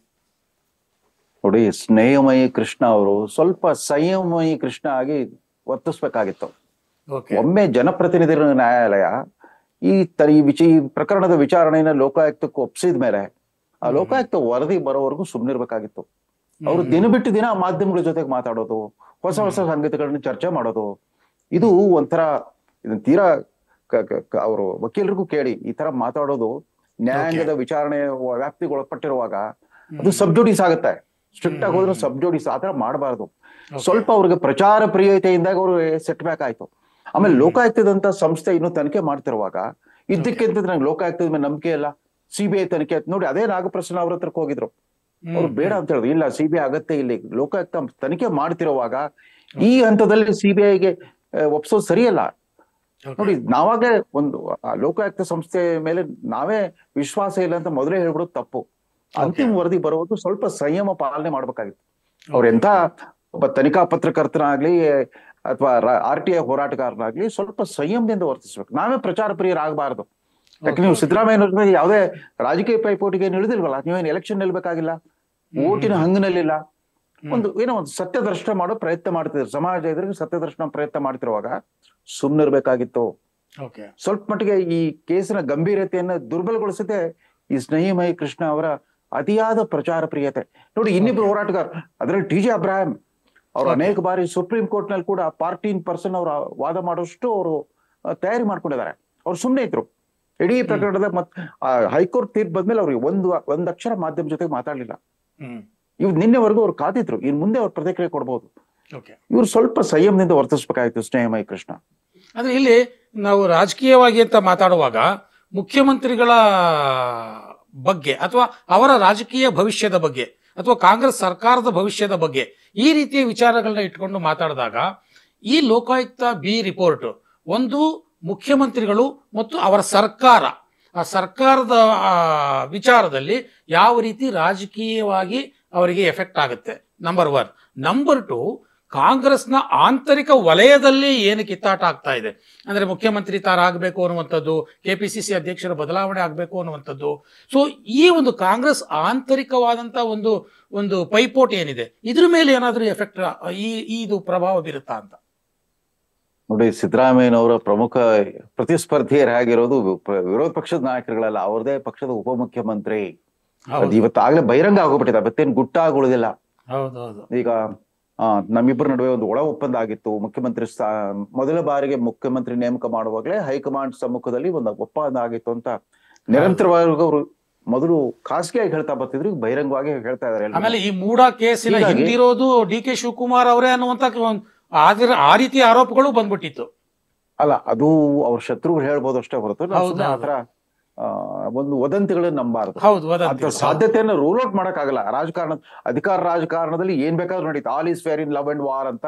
ನೋಡಿ, ಸ್ನೇಹಮಯಿ ಕೃಷ್ಣ ಅವರು ಸ್ವಲ್ಪ ಸಂಯಮಯಿ ಕೃಷ್ಣ ಆಗಿ ವರ್ತಿಸ್ಬೇಕಾಗಿತ್ತು. ಒಮ್ಮೆ ಜನಪ್ರತಿನಿಧಿಗಳ ನ್ಯಾಯಾಲಯ ಈ ಪ್ರಕರಣದ ವಿಚಾರಣೆಯನ್ನ ಲೋಕಾಯುಕ್ತಕ್ಕೆ ಒಪ್ಪಿಸಿದ ಮೇಲೆ ಆ ಲೋಕಾಯುಕ್ತ ವರದಿ ಬರೋವರೆಗೂ ಸುಮ್ಮನಿರ್ಬೇಕಾಗಿತ್ತು. ಅವರು ದಿನ ಬಿಟ್ಟು ದಿನ ಮಾಧ್ಯಮಗಳ ಜೊತೆಗೆ ಮಾತಾಡೋದು, ಹೊಸ ಸಂಗತಿಗಳನ್ನ ಚರ್ಚೆ ಮಾಡೋದು, ಇದು ಒಂಥರ ಇದನ್ನ ತೀರಾ ಅವರು ವಕೀಲರಿಗೂ ಕೇಳಿ ಈ ತರ ಮಾತಾಡೋದು ನ್ಯಾಯಾಂಗದ ವಿಚಾರಣೆ ವ್ಯಾಪ್ತಿಗೆ ಒಳಪಟ್ಟಿರುವಾಗ ಅದು ಸಬ್ಜುಡಿಸ್ ಆಗುತ್ತೆ. ಸ್ಟ್ರಿಕ್ಟ್ ಆಗಿ ಹೋದ್ರೆ ಸಬ್ಜುಡಿಸ್, ಆತರ ಮಾಡಬಾರ್ದು. ಸ್ವಲ್ಪ ಅವ್ರಿಗೆ ಪ್ರಚಾರ ಪ್ರಿಯತೆಯಿಂದಾಗ ಅವರು ಸೆಟ್ ಬ್ಯಾಕ್ ಆಯ್ತು. ಆಮೇಲೆ ಲೋಕಾಯುಕ್ತದಂತ ಸಂಸ್ಥೆ ಇನ್ನು ತನಿಖೆ ಮಾಡ್ತಿರುವಾಗ ಇದ್ದಕ್ಕಿಂತ ನಂಗೆ ಲೋಕಾಯುಕ್ತದ ಮೇಲೆ ನಂಬಿಕೆ ಇಲ್ಲ, ಸಿಬಿಐ ತನಿಖೆ ನೋಡಿ. ಅದೇ ನಾಗಪ್ರಸನ್ನ ಅವ್ರ ಹತ್ರಕ್ಕೆ ಹೋಗಿದ್ರು, ಅವ್ರು ಬೇಡ ಅಂತ ಹೇಳಿದ್ರು. ಇಲ್ಲ, ಸಿಬಿಐ ಆಗತ್ತೆ, ಇಲ್ಲಿ ಲೋಕಾಯುಕ್ತ ತನಿಖೆ ಮಾಡ್ತಿರುವಾಗ ಈ ಹಂತದಲ್ಲಿ ಸಿಬಿಐಗೆ ಒಪ್ಸೋದು ಸರಿಯಲ್ಲ. ನೋಡಿ, ನಾವಾಗೇ ಒಂದು ಲೋಕಾಯುಕ್ತ ಸಂಸ್ಥೆ ಮೇಲೆ ನಾವೇ ವಿಶ್ವಾಸ ಇಲ್ಲ ಅಂತ ಮೊದಲೇ ಹೇಳ್ಬಿಡೋದು ತಪ್ಪು. ಅಂತಿಮ ವರದಿ ಬರೋದು ಸ್ವಲ್ಪ ಸಂಯಮ ಪಾಲನೆ ಮಾಡ್ಬೇಕಾಗಿತ್ತು. ಅವ್ರೆಂತ ಒಬ್ಬ ತನಿಖಾ ಪತ್ರಕರ್ತನಾಗ್ಲಿ ಅಥವಾ RTI ಹೋರಾಟಗಾರನಾಗ್ಲಿ ಸ್ವಲ್ಪ ಸಂಯಮದಿಂದ ವರ್ತಿಸ್ಬೇಕು. ನಾವೇ ಪ್ರಚಾರ ಪ್ರಿಯರಾಗಬಾರದು. ಯಾಕೆ ನೀವು ಸಿದ್ದರಾಮಯ್ಯ ಯಾವುದೇ ರಾಜಕೀಯ ಪೈಪೋಟಿಗೆ ಇಳಿದಿಲ್ವಲ್ಲ, ನೀವೇನು ಎಲೆಕ್ಷನ್ ನಿಲ್ಬೇಕಾಗಿಲ್ಲ, ಓಟಿನ ಹಂಗಿನಲ್ಲಿಲ್ಲ, ಏನೋ ಒಂದು ಸತ್ಯದರ್ಶನ ಮಾಡೋ ಪ್ರಯತ್ನ ಮಾಡ್ತಿದ್ರು. ಸಮಾಜ ಎದುರಿಗೆ ಸತ್ಯದರ್ಶನ ಪ್ರಯತ್ನ ಮಾಡ್ತಿರುವಾಗ ಸುಮ್ಮನಿರ್ಬೇಕಾಗಿತ್ತು. ಸ್ವಲ್ಪ ಮಟ್ಟಿಗೆ ಈ ಕೇಸಿನ ಗಂಭೀರತೆಯನ್ನ ದುರ್ಬಲಗೊಳಿಸದೆ ಈ ಸ್ನೇಹಮಯಿ ಕೃಷ್ಣ ಅವರ ಅತಿಯಾದ ಪ್ರಚಾರ ಪ್ರಿಯತೆ. ನೋಡಿ, ಇನ್ನಿಬ್ರು ಹೋರಾಟಗಾರ, ಅದರಲ್ಲಿ TJ ಅಬ್ರಾಹಂ ಅವರು ಅನೇಕ ಬಾರಿ ಸುಪ್ರೀಂ ಕೋರ್ಟ್ ನಲ್ಲಿ ಕೂಡ ಪಾರ್ಟಿ ಇನ್ ಪರ್ಸನ್ ಅವರ ವಾದ ಮಾಡೋಷ್ಟು ಅವರು ತಯಾರಿ ಮಾಡ್ಕೊಂಡಿದ್ದಾರೆ. ಅವ್ರು ಸುಮ್ಮನೆ ಇದ್ರು ಇಡೀ ಪ್ರಕರಣದ. ಹೈಕೋರ್ಟ್ ತೀರ್ಪು ಬಂದ್ಮೇಲೆ ಅವ್ರಿಗೆ ಒಂದ್ ಅಕ್ಷರ ಮಾಧ್ಯಮ ಜೊತೆಗೆ ಮಾತಾಡ್ಲಿಲ್ಲ. ಇವ್ ನಿನ್ನೆವರೆಗೂ ಅವ್ರು ಕಾದಿದ್ರು, ಇನ್ ಮುಂದೆ ಅವ್ರು ಪ್ರತಿಕ್ರಿಯೆ ಕೊಡ್ಬೋದು. ಇವ್ರು ಸ್ವಲ್ಪ ಸಂಯಮದಿಂದ ವರ್ತಿಸ್ಬೇಕಾಗಿತ್ತು ಸ್ನೇಹಮಯಿ ಕೃಷ್ಣ. ಆದ್ರೆ ಇಲ್ಲಿ ನಾವು ರಾಜಕೀಯವಾಗಿ ಅಂತ ಮಾತಾಡುವಾಗ ಮುಖ್ಯಮಂತ್ರಿಗಳ ಬಗ್ಗೆ ಅಥವಾ ಅವರ ರಾಜಕೀಯ ಭವಿಷ್ಯದ ಬಗ್ಗೆ ಅಥವಾ ಕಾಂಗ್ರೆಸ್ ಸರ್ಕಾರದ ಭವಿಷ್ಯದ ಬಗ್ಗೆ ಈ ರೀತಿಯ ವಿಚಾರಗಳನ್ನ ಇಟ್ಕೊಂಡು ಮಾತಾಡಿದಾಗ ಈ ಲೋಕಾಯುಕ್ತ ಬಿ ರಿಪೋರ್ಟ್ ಒಂದು ಮುಖ್ಯಮಂತ್ರಿಗಳು ಮತ್ತು ಅವರ ಸರ್ಕಾರ, ಆ ಸರ್ಕಾರದ ವಿಚಾರದಲ್ಲಿ ಯಾವ ರೀತಿ ರಾಜಕೀಯವಾಗಿ ಅವರಿಗೆ ಎಫೆಕ್ಟ್ ಆಗುತ್ತೆ, ನಂಬರ್ 1. ನಂಬರ್ 2, ಕಾಂಗ್ರೆಸ್ನ ಆಂತರಿಕ ವಲಯದಲ್ಲಿ ಏನು ಕಿತ್ತಾಟ ಆಗ್ತಾ ಇದೆ ಅಂದರೆ ಮುಖ್ಯಮಂತ್ರಿ ತಾರ ಆಗಬೇಕು ಅನ್ನುವಂಥದ್ದು, KPCC ಅಧ್ಯಕ್ಷರ ಬದಲಾವಣೆ ಆಗಬೇಕು ಅನ್ನುವಂಥದ್ದು. ಸೊ ಈ ಒಂದು ಕಾಂಗ್ರೆಸ್ ಆಂತರಿಕವಾದಂಥ ಒಂದು ಪೈಪೋಟಿ ಏನಿದೆ, ಇದ್ರ ಮೇಲೆ ಏನಾದರೂ ಎಫೆಕ್ಟ್ ಇದು ಪ್ರಭಾವ ಬೀರುತ್ತಾ ಅಂತ? ನೋಡಿ, ಸಿದ್ದರಾಮಯ್ಯನವರ ಪ್ರಮುಖ ಪ್ರತಿಸ್ಪರ್ಧಿಯರಾಗಿರೋದು ವಿರೋಧ ಪಕ್ಷದ ನಾಯಕರುಗಳಲ್ಲ, ಅವ್ರದೇ ಪಕ್ಷದ ಉಪಮುಖ್ಯಮಂತ್ರಿ. ಅದು ಇವತ್ತಾಗ್ಲೇ ಬಹಿರಂಗ ಆಗೋಗ್ಬಿಟ್ಟಿದೆ, ಅವತ್ತೇನು ಗುಟ್ಟಾಗುವುದಿಲ್ಲ. ಈಗ ನಮ್ಮಿಬ್ಬರ ನಡುವೆ ಒಂದು ಒಳ ಒಪ್ಪಂದ ಆಗಿತ್ತು. ಮುಖ್ಯಮಂತ್ರಿ ಮೊದಲ ಬಾರಿಗೆ ಮುಖ್ಯಮಂತ್ರಿ ನೇಮಕ ಮಾಡುವಾಗಲೇ ಹೈಕಮಾಂಡ್ ಸಮ್ಮುಖದಲ್ಲಿ ಒಂದು ಒಪ್ಪಂದ ಆಗಿತ್ತು ಅಂತ ನಿರಂತರವಾಗಿ ಅವರು ಮೊದಲು ಖಾಸಗಿಯಾಗಿ ಹೇಳ್ತಾ ಬರ್ತಿದ್ರು, ಬಹಿರಂಗವಾಗಿ ಹೇಳ್ತಾ ಇದಾರೆ. ಆಮೇಲೆ ಈ ಮೂಡ ಕೇಸಿನ ಹಿಂದಿರೋದು DK ಶಿವಕುಮಾರ್ ಅವರೇ ಅನ್ನುವಂತ ಆ ರೀತಿಯ ಆರೋಪಗಳು ಬಂದ್ಬಿಟ್ಟಿತ್ತು. ಅಲ್ಲ, ಅದು ಅವ್ರ ಶತ್ರುಗಳು ಹೇಳ್ಬೋದು ಅಷ್ಟೇ ಹೊರತು ಆತರ ಒಂದು ವದಂತಿಗಳನ್ನ ನಂಬಾರ್ದು. ಸಾಧ್ಯತೆಯನ್ನ ರೂಲ್ ಔಟ್ ಮಾಡಕ್ಕಾಗಲ್ಲ. ಅಧಿಕಾರ ರಾಜಕಾರಣದಲ್ಲಿ ಏನ್ ಬೇಕಾದ್ರೂ ನಡೀತು. All is fair in love and war ಅಂತ.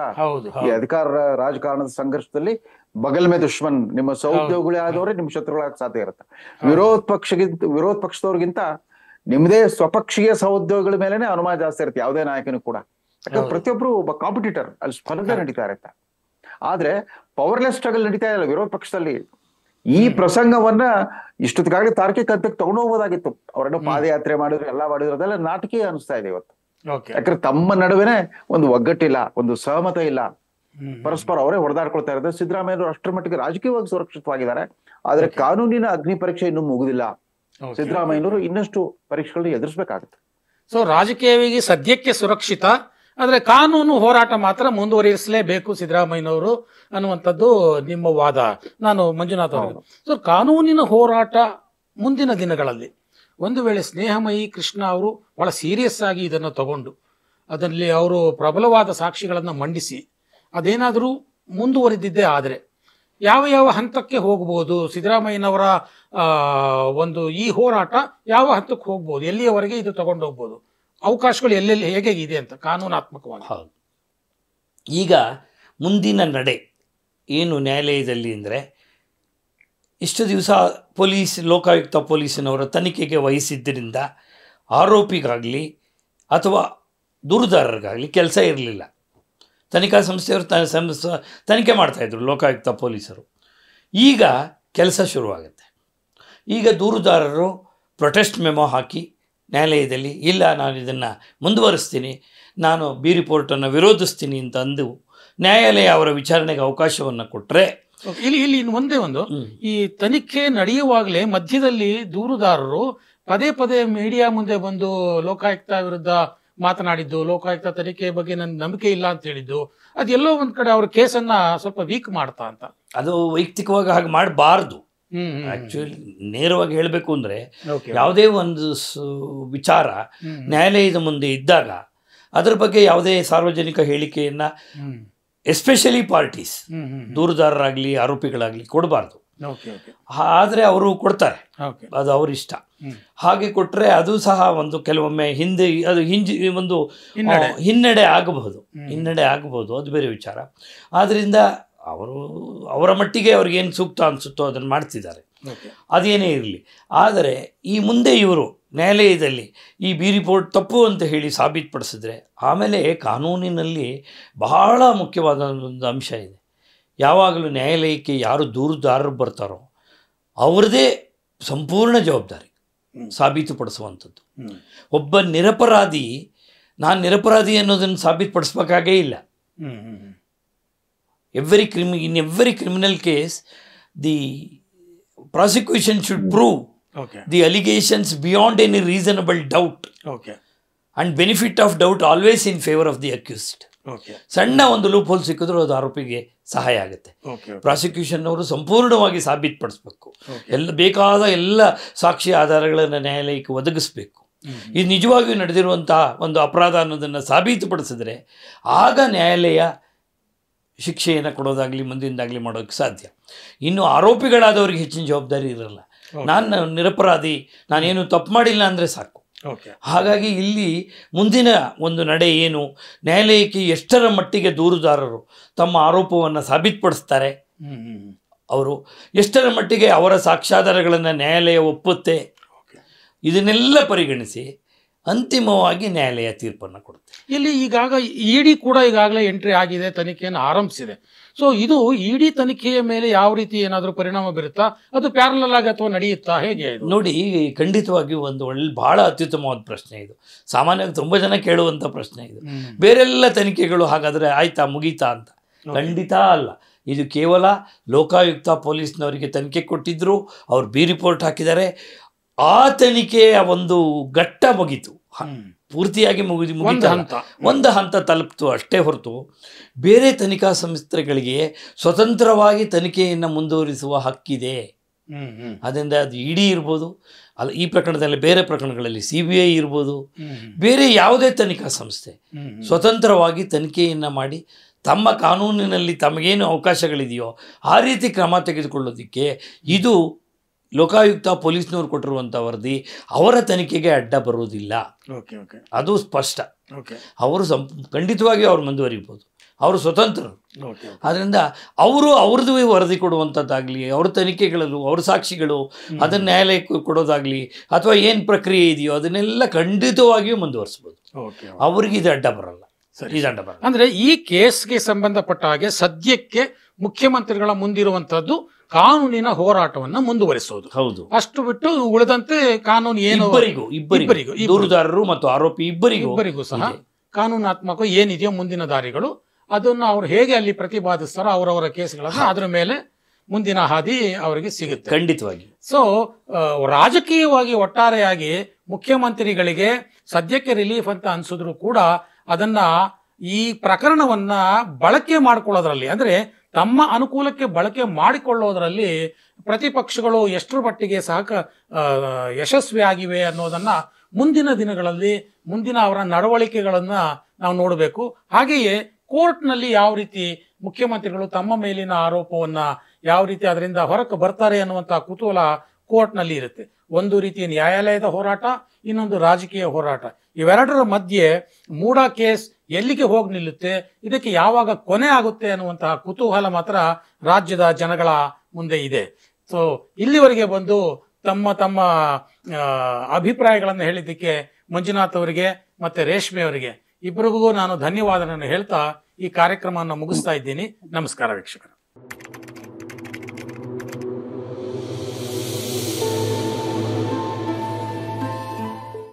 ಈ ಅಧಿಕಾರ ರಾಜಕಾರಣದ ಸಂಘರ್ಷದಲ್ಲಿ ಬಗಲ್ ಮೇ ದುಶ್ಮನ್, ನಿಮ್ಮ ಸಹೋದ್ಯೋಗಿಗಳೇ ಆದವ್ರೆ ನಿಮ್ ಶತ್ರುಗಳಾಗ ಸಾಧ್ಯ ಇರುತ್ತೆ. ವಿರೋಧ ಪಕ್ಷದವ್ರಿಗಿಂತ ನಿಮ್ದೇ ಸ್ವಪಕ್ಷೀಯ ಸಹೋದ್ಯೋಗಿಗಳ ಮೇಲೆನೆ ಅನುಮಾನ ಜಾಸ್ತಿ ಇರುತ್ತೆ ಯಾವುದೇ ನಾಯಕನು ಕೂಡ. ಯಾಕಂದ್ರೆ ಪ್ರತಿಯೊಬ್ರು ಒಬ್ಬ ಕಾಂಪಿಟೇಟರ್, ಅಲ್ಲಿ ಸ್ಪರ್ಧೆ ನಡೀತಾ ಇರುತ್ತೆ. ಆದ್ರೆ ಪವರ್ಲೆಸ್ ಸ್ಟ್ರಗಲ್ ನಡೀತಾ ಇಲ್ಲ ವಿರೋಧ ಪಕ್ಷದಲ್ಲಿ. ಈ ಪ್ರಸಂಗವನ್ನ ಇಷ್ಟೊತ್ತಿಗಾಗಲೇ ತಾರ್ಕಿಕ ಹಂತಕ್ಕೆ ತಗೊಂಡು ಹೋಗ್ಬೋದಾಗಿತ್ತು. ಅವರನ್ನು ಪಾದಯಾತ್ರೆ ಮಾಡಿದ್ರು, ಎಲ್ಲ ಮಾಡಿದ್ರು, ಅದೆಲ್ಲ ನಾಟಕೀಯ ಅನಿಸ್ತಾ ಇದೆ ಇವತ್ತು. ಯಾಕಂದ್ರೆ ತಮ್ಮ ನಡುವೆನೆ ಒಂದು ಒಗ್ಗಟ್ಟಿಲ್ಲ, ಒಂದು ಸಹಮತ ಇಲ್ಲ. ಪರಸ್ಪರ ಅವರೇ ಹೊಡೆದಾಡ್ಕೊಳ್ತಾ ಇದ್ದಾರೆ. ಸಿದ್ದರಾಮಯ್ಯರು ಅಷ್ಟರ ಮಟ್ಟಿಗೆ ರಾಜಕೀಯವಾಗಿ ಸುರಕ್ಷಿತವಾಗಿದ್ದಾರೆ, ಆದ್ರೆ ಕಾನೂನಿನ ಅಗ್ನಿ ಪರೀಕ್ಷೆ ಇನ್ನೂ ಮುಗುದಿಲ್ಲ. ಸಿದ್ದರಾಮಯ್ಯನವರು ಇನ್ನಷ್ಟು ಪರೀಕ್ಷೆಗಳನ್ನ ಎದುರಿಸಬೇಕಾಗುತ್ತೆ. ಸೊ ರಾಜಕೀಯವಾಗಿ ಸದ್ಯಕ್ಕೆ ಸುರಕ್ಷಿತ, ಆದರೆ ಕಾನೂನು ಹೋರಾಟ ಮಾತ್ರ ಮುಂದುವರಿಸಲೇಬೇಕು ಸಿದ್ದರಾಮಯ್ಯನವರು ಅನ್ನುವಂಥದ್ದು ನಿಮ್ಮ ವಾದ. ನಾನು ಮಂಜುನಾಥ್ ಅವರು, ಸೊ ಕಾನೂನಿನ ಹೋರಾಟ ಮುಂದಿನ ದಿನಗಳಲ್ಲಿ ಒಂದು ವೇಳೆ ಸ್ನೇಹಮಯಿ ಕೃಷ್ಣ ಅವರು ಬಹಳ ಸೀರಿಯಸ್ ಆಗಿ ಇದನ್ನು ತಗೊಂಡು ಅದರಲ್ಲಿ ಅವರು ಪ್ರಬಲವಾದ ಸಾಕ್ಷಿಗಳನ್ನು ಮಂಡಿಸಿ ಅದೇನಾದರೂ ಮುಂದುವರಿದಿದ್ದೇ ಆದರೆ ಯಾವ ಯಾವ ಹಂತಕ್ಕೆ ಹೋಗ್ಬೋದು, ಸಿದ್ದರಾಮಯ್ಯನವರ ಒಂದು ಈ ಹೋರಾಟ ಯಾವ ಹಂತಕ್ಕೆ ಹೋಗ್ಬೋದು, ಎಲ್ಲಿಯವರೆಗೆ ಇದು ತಗೊಂಡು ಹೋಗ್ಬೋದು, ಅವಕಾಶಗಳು ಎಲ್ಲೆಲ್ಲಿ ಹೇಗೆ ಇದೆ ಅಂತ ಕಾನೂನಾತ್ಮಕವಾಗಿ? ಹೌದು, ಈಗ ಮುಂದಿನ ನಡೆ ಏನು ನ್ಯಾಯಾಲಯದಲ್ಲಿ ಅಂದರೆ, ಇಷ್ಟು ದಿವಸ ಲೋಕಾಯುಕ್ತ ಪೊಲೀಸಿನವರ ತನಿಖೆಗೆ ವಹಿಸಿದ್ದರಿಂದ ಆರೋಪಿಗಾಗಲಿ ಅಥವಾ ದೂರುದಾರರಿಗಾಗಲಿ ಕೆಲಸ ಇರಲಿಲ್ಲ. ತನಿಖಾ ಸಂಸ್ಥೆಯವರು ತನಿಖೆ ಮಾಡ್ತಾಯಿದ್ರು ಲೋಕಾಯುಕ್ತ ಪೊಲೀಸರು. ಈಗ ಕೆಲಸ ಶುರುವಾಗುತ್ತೆ. ಈಗ ದೂರುದಾರರು ಪ್ರೊಟೆಸ್ಟ್ ಮೆಮೊ ಹಾಕಿ ನ್ಯಾಯಾಲಯದಲ್ಲಿ ಇಲ್ಲ ನಾನು ಇದನ್ನು ಮುಂದುವರಿಸ್ತೀನಿ, ನಾನು ಬಿ ರಿಪೋರ್ಟನ್ನು ವಿರೋಧಿಸ್ತೀನಿ ಅಂತ ಅಂದು ನ್ಯಾಯಾಲಯ ಅವರ ವಿಚಾರಣೆಗೆ ಅವಕಾಶವನ್ನು ಕೊಟ್ಟರೆ, ಇಲ್ಲಿ ಒಂದೇ ಒಂದು, ಈ ತನಿಖೆ ನಡೆಯುವಾಗಲೇ ಮಧ್ಯದಲ್ಲಿ ದೂರುದಾರರು ಪದೇ ಪದೇ ಮೀಡಿಯಾ ಮುಂದೆ ಬಂದು ಲೋಕಾಯುಕ್ತ ವಿರುದ್ಧ ಮಾತನಾಡಿದ್ದು, ಲೋಕಾಯುಕ್ತ ತನಿಖೆ ಬಗ್ಗೆ ನನ್ನ ನಂಬಿಕೆ ಇಲ್ಲ ಅಂತ ಹೇಳಿದ್ದು, ಅದೆಲ್ಲೋ ಒಂದ್ ಕಡೆ ಅವ್ರ ಕೇಸನ್ನ ಸ್ವಲ್ಪ ವೀಕ್ ಮಾಡ್ತಾ ಅಂತ. ಅದು ವೈಯಕ್ತಿಕವಾಗಿ ಹಾಗೆ ಮಾಡಬಾರ್ದು. ಆಕ್ಚುಲಿ ನೇರವಾಗಿ ಹೇಳಬೇಕು ಅಂದರೆ, ಯಾವುದೇ ಒಂದು ವಿಚಾರ ನ್ಯಾಯಾಲಯದ ಮುಂದೆ ಇದ್ದಾಗ ಅದರ ಬಗ್ಗೆ ಯಾವುದೇ ಸಾರ್ವಜನಿಕ ಹೇಳಿಕೆಯನ್ನ ಎಸ್ಪೆಷಲಿ ಪಾರ್ಟೀಸ್, ದೂರುದಾರರಾಗಲಿ ಆರೋಪಿಗಳಾಗಲಿ ಕೊಡಬಾರ್ದು. ಆದರೆ ಅವರು ಕೊಡ್ತಾರೆ, ಅದು ಅವ್ರ ಇಷ್ಟ. ಹಾಗೆ ಕೊಟ್ಟರೆ ಅದು ಸಹ ಒಂದು ಕೆಲವೊಮ್ಮೆ ಒಂದು ಹಿನ್ನಡೆ ಆಗಬಹುದು, ಅದು ಬೇರೆ ವಿಚಾರ. ಆದ್ದರಿಂದ ಅವರ ಮಟ್ಟಿಗೆ ಅವ್ರಿಗೇನು ಸೂಕ್ತ ಅನಿಸುತ್ತೋ ಅದನ್ನು ಮಾಡ್ತಿದ್ದಾರೆ, ಅದೇನೇ ಇರಲಿ. ಆದರೆ ಈ ಮುಂದೆ ಇವರು ನ್ಯಾಯಾಲಯದಲ್ಲಿ ಈ ಬಿ ರಿಪೋರ್ಟ್ ತಪ್ಪು ಅಂತ ಹೇಳಿ ಸಾಬೀತುಪಡಿಸಿದ್ರೆ ಆಮೇಲೆ ಕಾನೂನಿನಲ್ಲಿ ಬಹಳ ಮುಖ್ಯವಾದ ಒಂದು ಅಂಶ ಇದೆ. ಯಾವಾಗಲೂ ನ್ಯಾಯಾಲಯಕ್ಕೆ ಯಾರು ದೂರುದಾರರು ಬರ್ತಾರೋ ಅವ್ರದ್ದೇ ಸಂಪೂರ್ಣ ಜವಾಬ್ದಾರಿ ಸಾಬೀತುಪಡಿಸುವಂಥದ್ದು. ಒಬ್ಬ ನಿರಪರಾಧಿ ನಾನು ನಿರಪರಾಧಿ ಅನ್ನೋದನ್ನು ಸಾಬೀತುಪಡಿಸ್ಬೇಕಾಗೇ ಇಲ್ಲ. in every criminal case the prosecution should prove the allegations beyond any reasonable doubt, and benefit of doubt always in favor of the accused. ಸಣ್ಣ ಒಂದು ಲೂಪ್ ಹೋಲ್ ಸಿಕ್ಕಿದ್ರು ಅದು ಆರೋಪಿಗೆ ಸಹಾಯ ಆಗುತ್ತೆ. ಪ್ರಾಸಿಕ್ಯೂಷನ್ ಅವರು ಸಂಪೂರ್ಣವಾಗಿ ಸಾಬೀತುಪಡಿಸ್ಬೇಕು, ಬೇಕಾದ ಎಲ್ಲ ಸಾಕ್ಷಿ ಆಧಾರಗಳನ್ನು ನ್ಯಾಯಾಲಯಕ್ಕೆ ಒದಗಿಸ್ಬೇಕು. ಇದು ನಿಜವಾಗಿಯೂ ನಡೆದಿರುವಂತಹ ಒಂದು ಅಪರಾಧ ಅನ್ನೋದನ್ನು ಸಾಬೀತುಪಡಿಸಿದ್ರೆ ಆಗ ನ್ಯಾಯಾಲಯ ಶಿಕ್ಷೆಯನ್ನು ಕೊಡೋದಾಗಲಿ ಮುಂದಿಂದಾಗಲಿ ಮಾಡೋಕ್ಕೆ ಸಾಧ್ಯ. ಇನ್ನು ಆರೋಪಿಗಳಾದವ್ರಿಗೆ ಹೆಚ್ಚಿನ ಜವಾಬ್ದಾರಿ ಇರಲ್ಲ. ನಾನು ನಿರಪರಾಧಿ, ನಾನೇನು ತಪ್ಪು ಮಾಡಿಲ್ಲ ಅಂದರೆ ಸಾಕು. ಹಾಗಾಗಿ ಇಲ್ಲಿ ಮುಂದಿನ ಒಂದು ನಡೆ ಏನು, ನ್ಯಾಯಾಲಯಕ್ಕೆ ಎಷ್ಟರ ಮಟ್ಟಿಗೆ ದೂರುದಾರರು ತಮ್ಮ ಆರೋಪವನ್ನು ಸಾಬೀತುಪಡಿಸ್ತಾರೆ, ಅವರು ಎಷ್ಟರ ಮಟ್ಟಿಗೆ ಅವರ ಸಾಕ್ಷ್ಯಾಧಾರಗಳನ್ನು ನ್ಯಾಯಾಲಯ ಒಪ್ಪುತ್ತೆ, ಇದನ್ನೆಲ್ಲ ಪರಿಗಣಿಸಿ ಅಂತಿಮವಾಗಿ ನ್ಯಾಯಾಲಯ ತೀರ್ಪನ್ನು ಕೊಡುತ್ತೆ. ಇಲ್ಲಿ ಇಡಿ ಕೂಡ ಈಗಾಗಲೇ ಎಂಟ್ರಿ ಆಗಿದೆ, ತನಿಖೆಯನ್ನು ಆರಂಭಿಸಿದೆ. ಸೊ ಇದು ಇಡಿ ತನಿಖೆಯ ಮೇಲೆ ಯಾವ ರೀತಿ ಏನಾದರೂ ಪರಿಣಾಮ ಬೀರುತ್ತಾ, ಅದು ಪ್ಯಾರಲಲ್ ಆಗಿ ಅಥವಾ ನಡೆಯುತ್ತಾ, ಹೇಗೆ? ನೋಡಿ, ಖಂಡಿತವಾಗಿಯೂ ಒಂದು ಬಹಳ ಅತ್ಯುತ್ತಮವಾದ ಪ್ರಶ್ನೆ ಇದು. ಸಾಮಾನ್ಯವಾಗಿ ತುಂಬ ಜನ ಕೇಳುವಂಥ ಪ್ರಶ್ನೆ ಇದು. ಬೇರೆಲ್ಲ ತನಿಖೆಗಳು ಹಾಗಾದರೆ ಆಯ್ತಾ, ಮುಗೀತಾ ಅಂತ? ಖಂಡಿತ ಅಲ್ಲ. ಇದು ಕೇವಲ ಲೋಕಾಯುಕ್ತ ಪೊಲೀಸ್ನವರಿಗೆ ತನಿಖೆ ಕೊಟ್ಟಿದ್ರು, ಅವ್ರು ಬಿ ರಿಪೋರ್ಟ್ ಹಾಕಿದ್ದಾರೆ, ಆ ತನಿಖೆಯ ಒಂದು ಘಟ್ಟ ಮುಗೀತು, ಪೂರ್ತಿಯಾಗಿ ಒಂದು ಹಂತ ತಲುಪ್ತು ಅಷ್ಟೇ ಹೊರತು ಬೇರೆ ತನಿಖಾ ಸಂಸ್ಥೆಗಳಿಗೆ ಸ್ವತಂತ್ರವಾಗಿ ತನಿಖೆಯನ್ನು ಮುಂದುವರಿಸುವ ಹಕ್ಕಿದೆ. ಅದರಿಂದ ಅದು ಇಡಿ ಇರ್ಬೋದು, ಅಲ್ಲ ಈ ಪ್ರಕರಣದಲ್ಲಿ ಬೇರೆ ಪ್ರಕರಣಗಳಲ್ಲಿ CBI ಇರ್ಬೋದು, ಬೇರೆ ಯಾವುದೇ ತನಿಖಾ ಸಂಸ್ಥೆ ಸ್ವತಂತ್ರವಾಗಿ ತನಿಖೆಯನ್ನು ಮಾಡಿ ತಮ್ಮ ಕಾನೂನಿನಲ್ಲಿ ತಮಗೇನು ಅವಕಾಶಗಳಿದೆಯೋ ಆ ರೀತಿ ಕ್ರಮ ತೆಗೆದುಕೊಳ್ಳೋದಕ್ಕೆ ಇದು ಲೋಕಾಯುಕ್ತ ಪೊಲೀಸ್ನವ್ರು ಕೊಟ್ಟಿರುವಂಥ ವರದಿ ಅವರ ತನಿಖೆಗೆ ಅಡ್ಡ ಬರುವುದಿಲ್ಲ. ಅದು ಸ್ಪಷ್ಟ. ಅವರು ಖಂಡಿತವಾಗಿ ಅವ್ರು ಮುಂದುವರಿಬೋದು, ಅವರು ಸ್ವತಂತ್ರರು. ಆದ್ದರಿಂದ ಅವ್ರದ್ದು ವರದಿ ಕೊಡುವಂಥದ್ದಾಗಲಿ, ಅವ್ರ ತನಿಖೆಗಳಲ್ಲೂ ಅವ್ರ ಸಾಕ್ಷಿಗಳು ಅದನ್ನು ನ್ಯಾಯಾಲಯಕ್ಕೆ ಕೊಡೋದಾಗಲಿ ಅಥವಾ ಏನು ಪ್ರಕ್ರಿಯೆ ಇದೆಯೋ ಅದನ್ನೆಲ್ಲ ಖಂಡಿತವಾಗಿಯೂ ಮುಂದುವರಿಸ್ಬೋದು. ಅವ್ರಿಗೆ ಇದು ಅಡ್ಡ ಬರಲ್ಲ. ಅಂದರೆ ಈ ಕೇಸ್ಗೆ ಸಂಬಂಧಪಟ್ಟ ಹಾಗೆ ಸದ್ಯಕ್ಕೆ ಮುಖ್ಯಮಂತ್ರಿಗಳ ಮುಂದಿರುವಂತಹದ್ದು ಕಾನೂನಿನ ಹೋರಾಟವನ್ನು ಮುಂದುವರಿಸೋದು. ಹೌದು. ಅಷ್ಟು ಬಿಟ್ಟು ಉಳಿದಂತೆ ಕಾನೂನು ಏನು ದೂರುದಾರರು ಮತ್ತು ಆರೋಪಿ ಇಬ್ಬರಿಗೂ ಸಹ ಕಾನೂನಾತ್ಮಕ ಏನಿದೆಯೋ ಮುಂದಿನ ದಾರಿಗಳು ಅದನ್ನು ಅವ್ರು ಹೇಗೆ ಅಲ್ಲಿ ಪ್ರತಿಪಾದಿಸ್ತಾರೋ ಅವರವರ ಕೇಸ್ಗಳನ್ನು ಅದರ ಮೇಲೆ ಮುಂದಿನ ಹಾದಿ ಅವರಿಗೆ ಸಿಗುತ್ತೆ. ಖಂಡಿತವಾಗಿ. ಸೊ ರಾಜಕೀಯವಾಗಿ ಒಟ್ಟಾರೆಯಾಗಿ ಮುಖ್ಯಮಂತ್ರಿಗಳಿಗೆ ಸದ್ಯಕ್ಕೆ ರಿಲೀಫ್ ಅಂತ ಅನ್ಸಿದ್ರು ಕೂಡ ಅದನ್ನ ಈ ಪ್ರಕರಣವನ್ನ ಬಳಕೆ ಮಾಡಿಕೊಳ್ಳೋದ್ರಲ್ಲಿ, ಅಂದ್ರೆ ತಮ್ಮ ಅನುಕೂಲಕ್ಕೆ ಬಳಕೆ ಮಾಡಿಕೊಳ್ಳೋದ್ರಲ್ಲಿ ಪ್ರತಿಪಕ್ಷಗಳು ಎಷ್ಟರ ಮಟ್ಟಿಗೆ ಯಶಸ್ವಿಯಾಗಿವೆ ಅನ್ನೋದನ್ನ ಮುಂದಿನ ದಿನಗಳಲ್ಲಿ ಮುಂದಿನ ಅವರ ನಡವಳಿಕೆಗಳನ್ನ ನಾವು ನೋಡಬೇಕು. ಹಾಗೆಯೇ ಕೋರ್ಟ್ನಲ್ಲಿ ಯಾವ ರೀತಿ ಮುಖ್ಯಮಂತ್ರಿಗಳು ತಮ್ಮ ಮೇಲಿನ ಆರೋಪವನ್ನ ಯಾವ ರೀತಿ ಅದರಿಂದ ಹೊರಕ್ಕೆ ಬರ್ತಾರೆ ಅನ್ನುವಂಥ ಕುತೂಹಲ ಕೋರ್ಟ್ನಲ್ಲಿ ಇರುತ್ತೆ. ಒಂದು ರೀತಿಯ ನ್ಯಾಯಾಲಯದ ಹೋರಾಟ, ಇನ್ನೊಂದು ರಾಜಕೀಯ ಹೋರಾಟ. ಇವೆರಡರ ಮಧ್ಯೆ ಮೂಡಾ ಕೇಸ್ ಎಲ್ಲಿಗೆ ಹೋಗಿ ನಿಲ್ಲುತ್ತೆ, ಇದಕ್ಕೆ ಯಾವಾಗ ಕೊನೆ ಆಗುತ್ತೆ ಅನ್ನುವಂತಹ ಕುತೂಹಲ ಮಾತ್ರ ರಾಜ್ಯದ ಜನಗಳ ಮುಂದೆ ಇದೆ. ಸೊ ಇಲ್ಲಿವರೆಗೆ ಬಂದು ತಮ್ಮ ಅಭಿಪ್ರಾಯಗಳನ್ನು ಹೇಳಿದ್ದಕ್ಕೆ ಮಂಜುನಾಥ್ ಅವರಿಗೆ ಮತ್ತೆ ರೇಷ್ಮೆ ಅವರಿಗೆ ಇಬ್ಬರಿಗೂ ನಾನು ಧನ್ಯವಾದಗಳನ್ನು ಹೇಳ್ತಾ ಈ ಕಾರ್ಯಕ್ರಮವನ್ನು ಮುಗಿಸ್ತಾ ಇದ್ದೀನಿ. ನಮಸ್ಕಾರ ವೀಕ್ಷಕರು.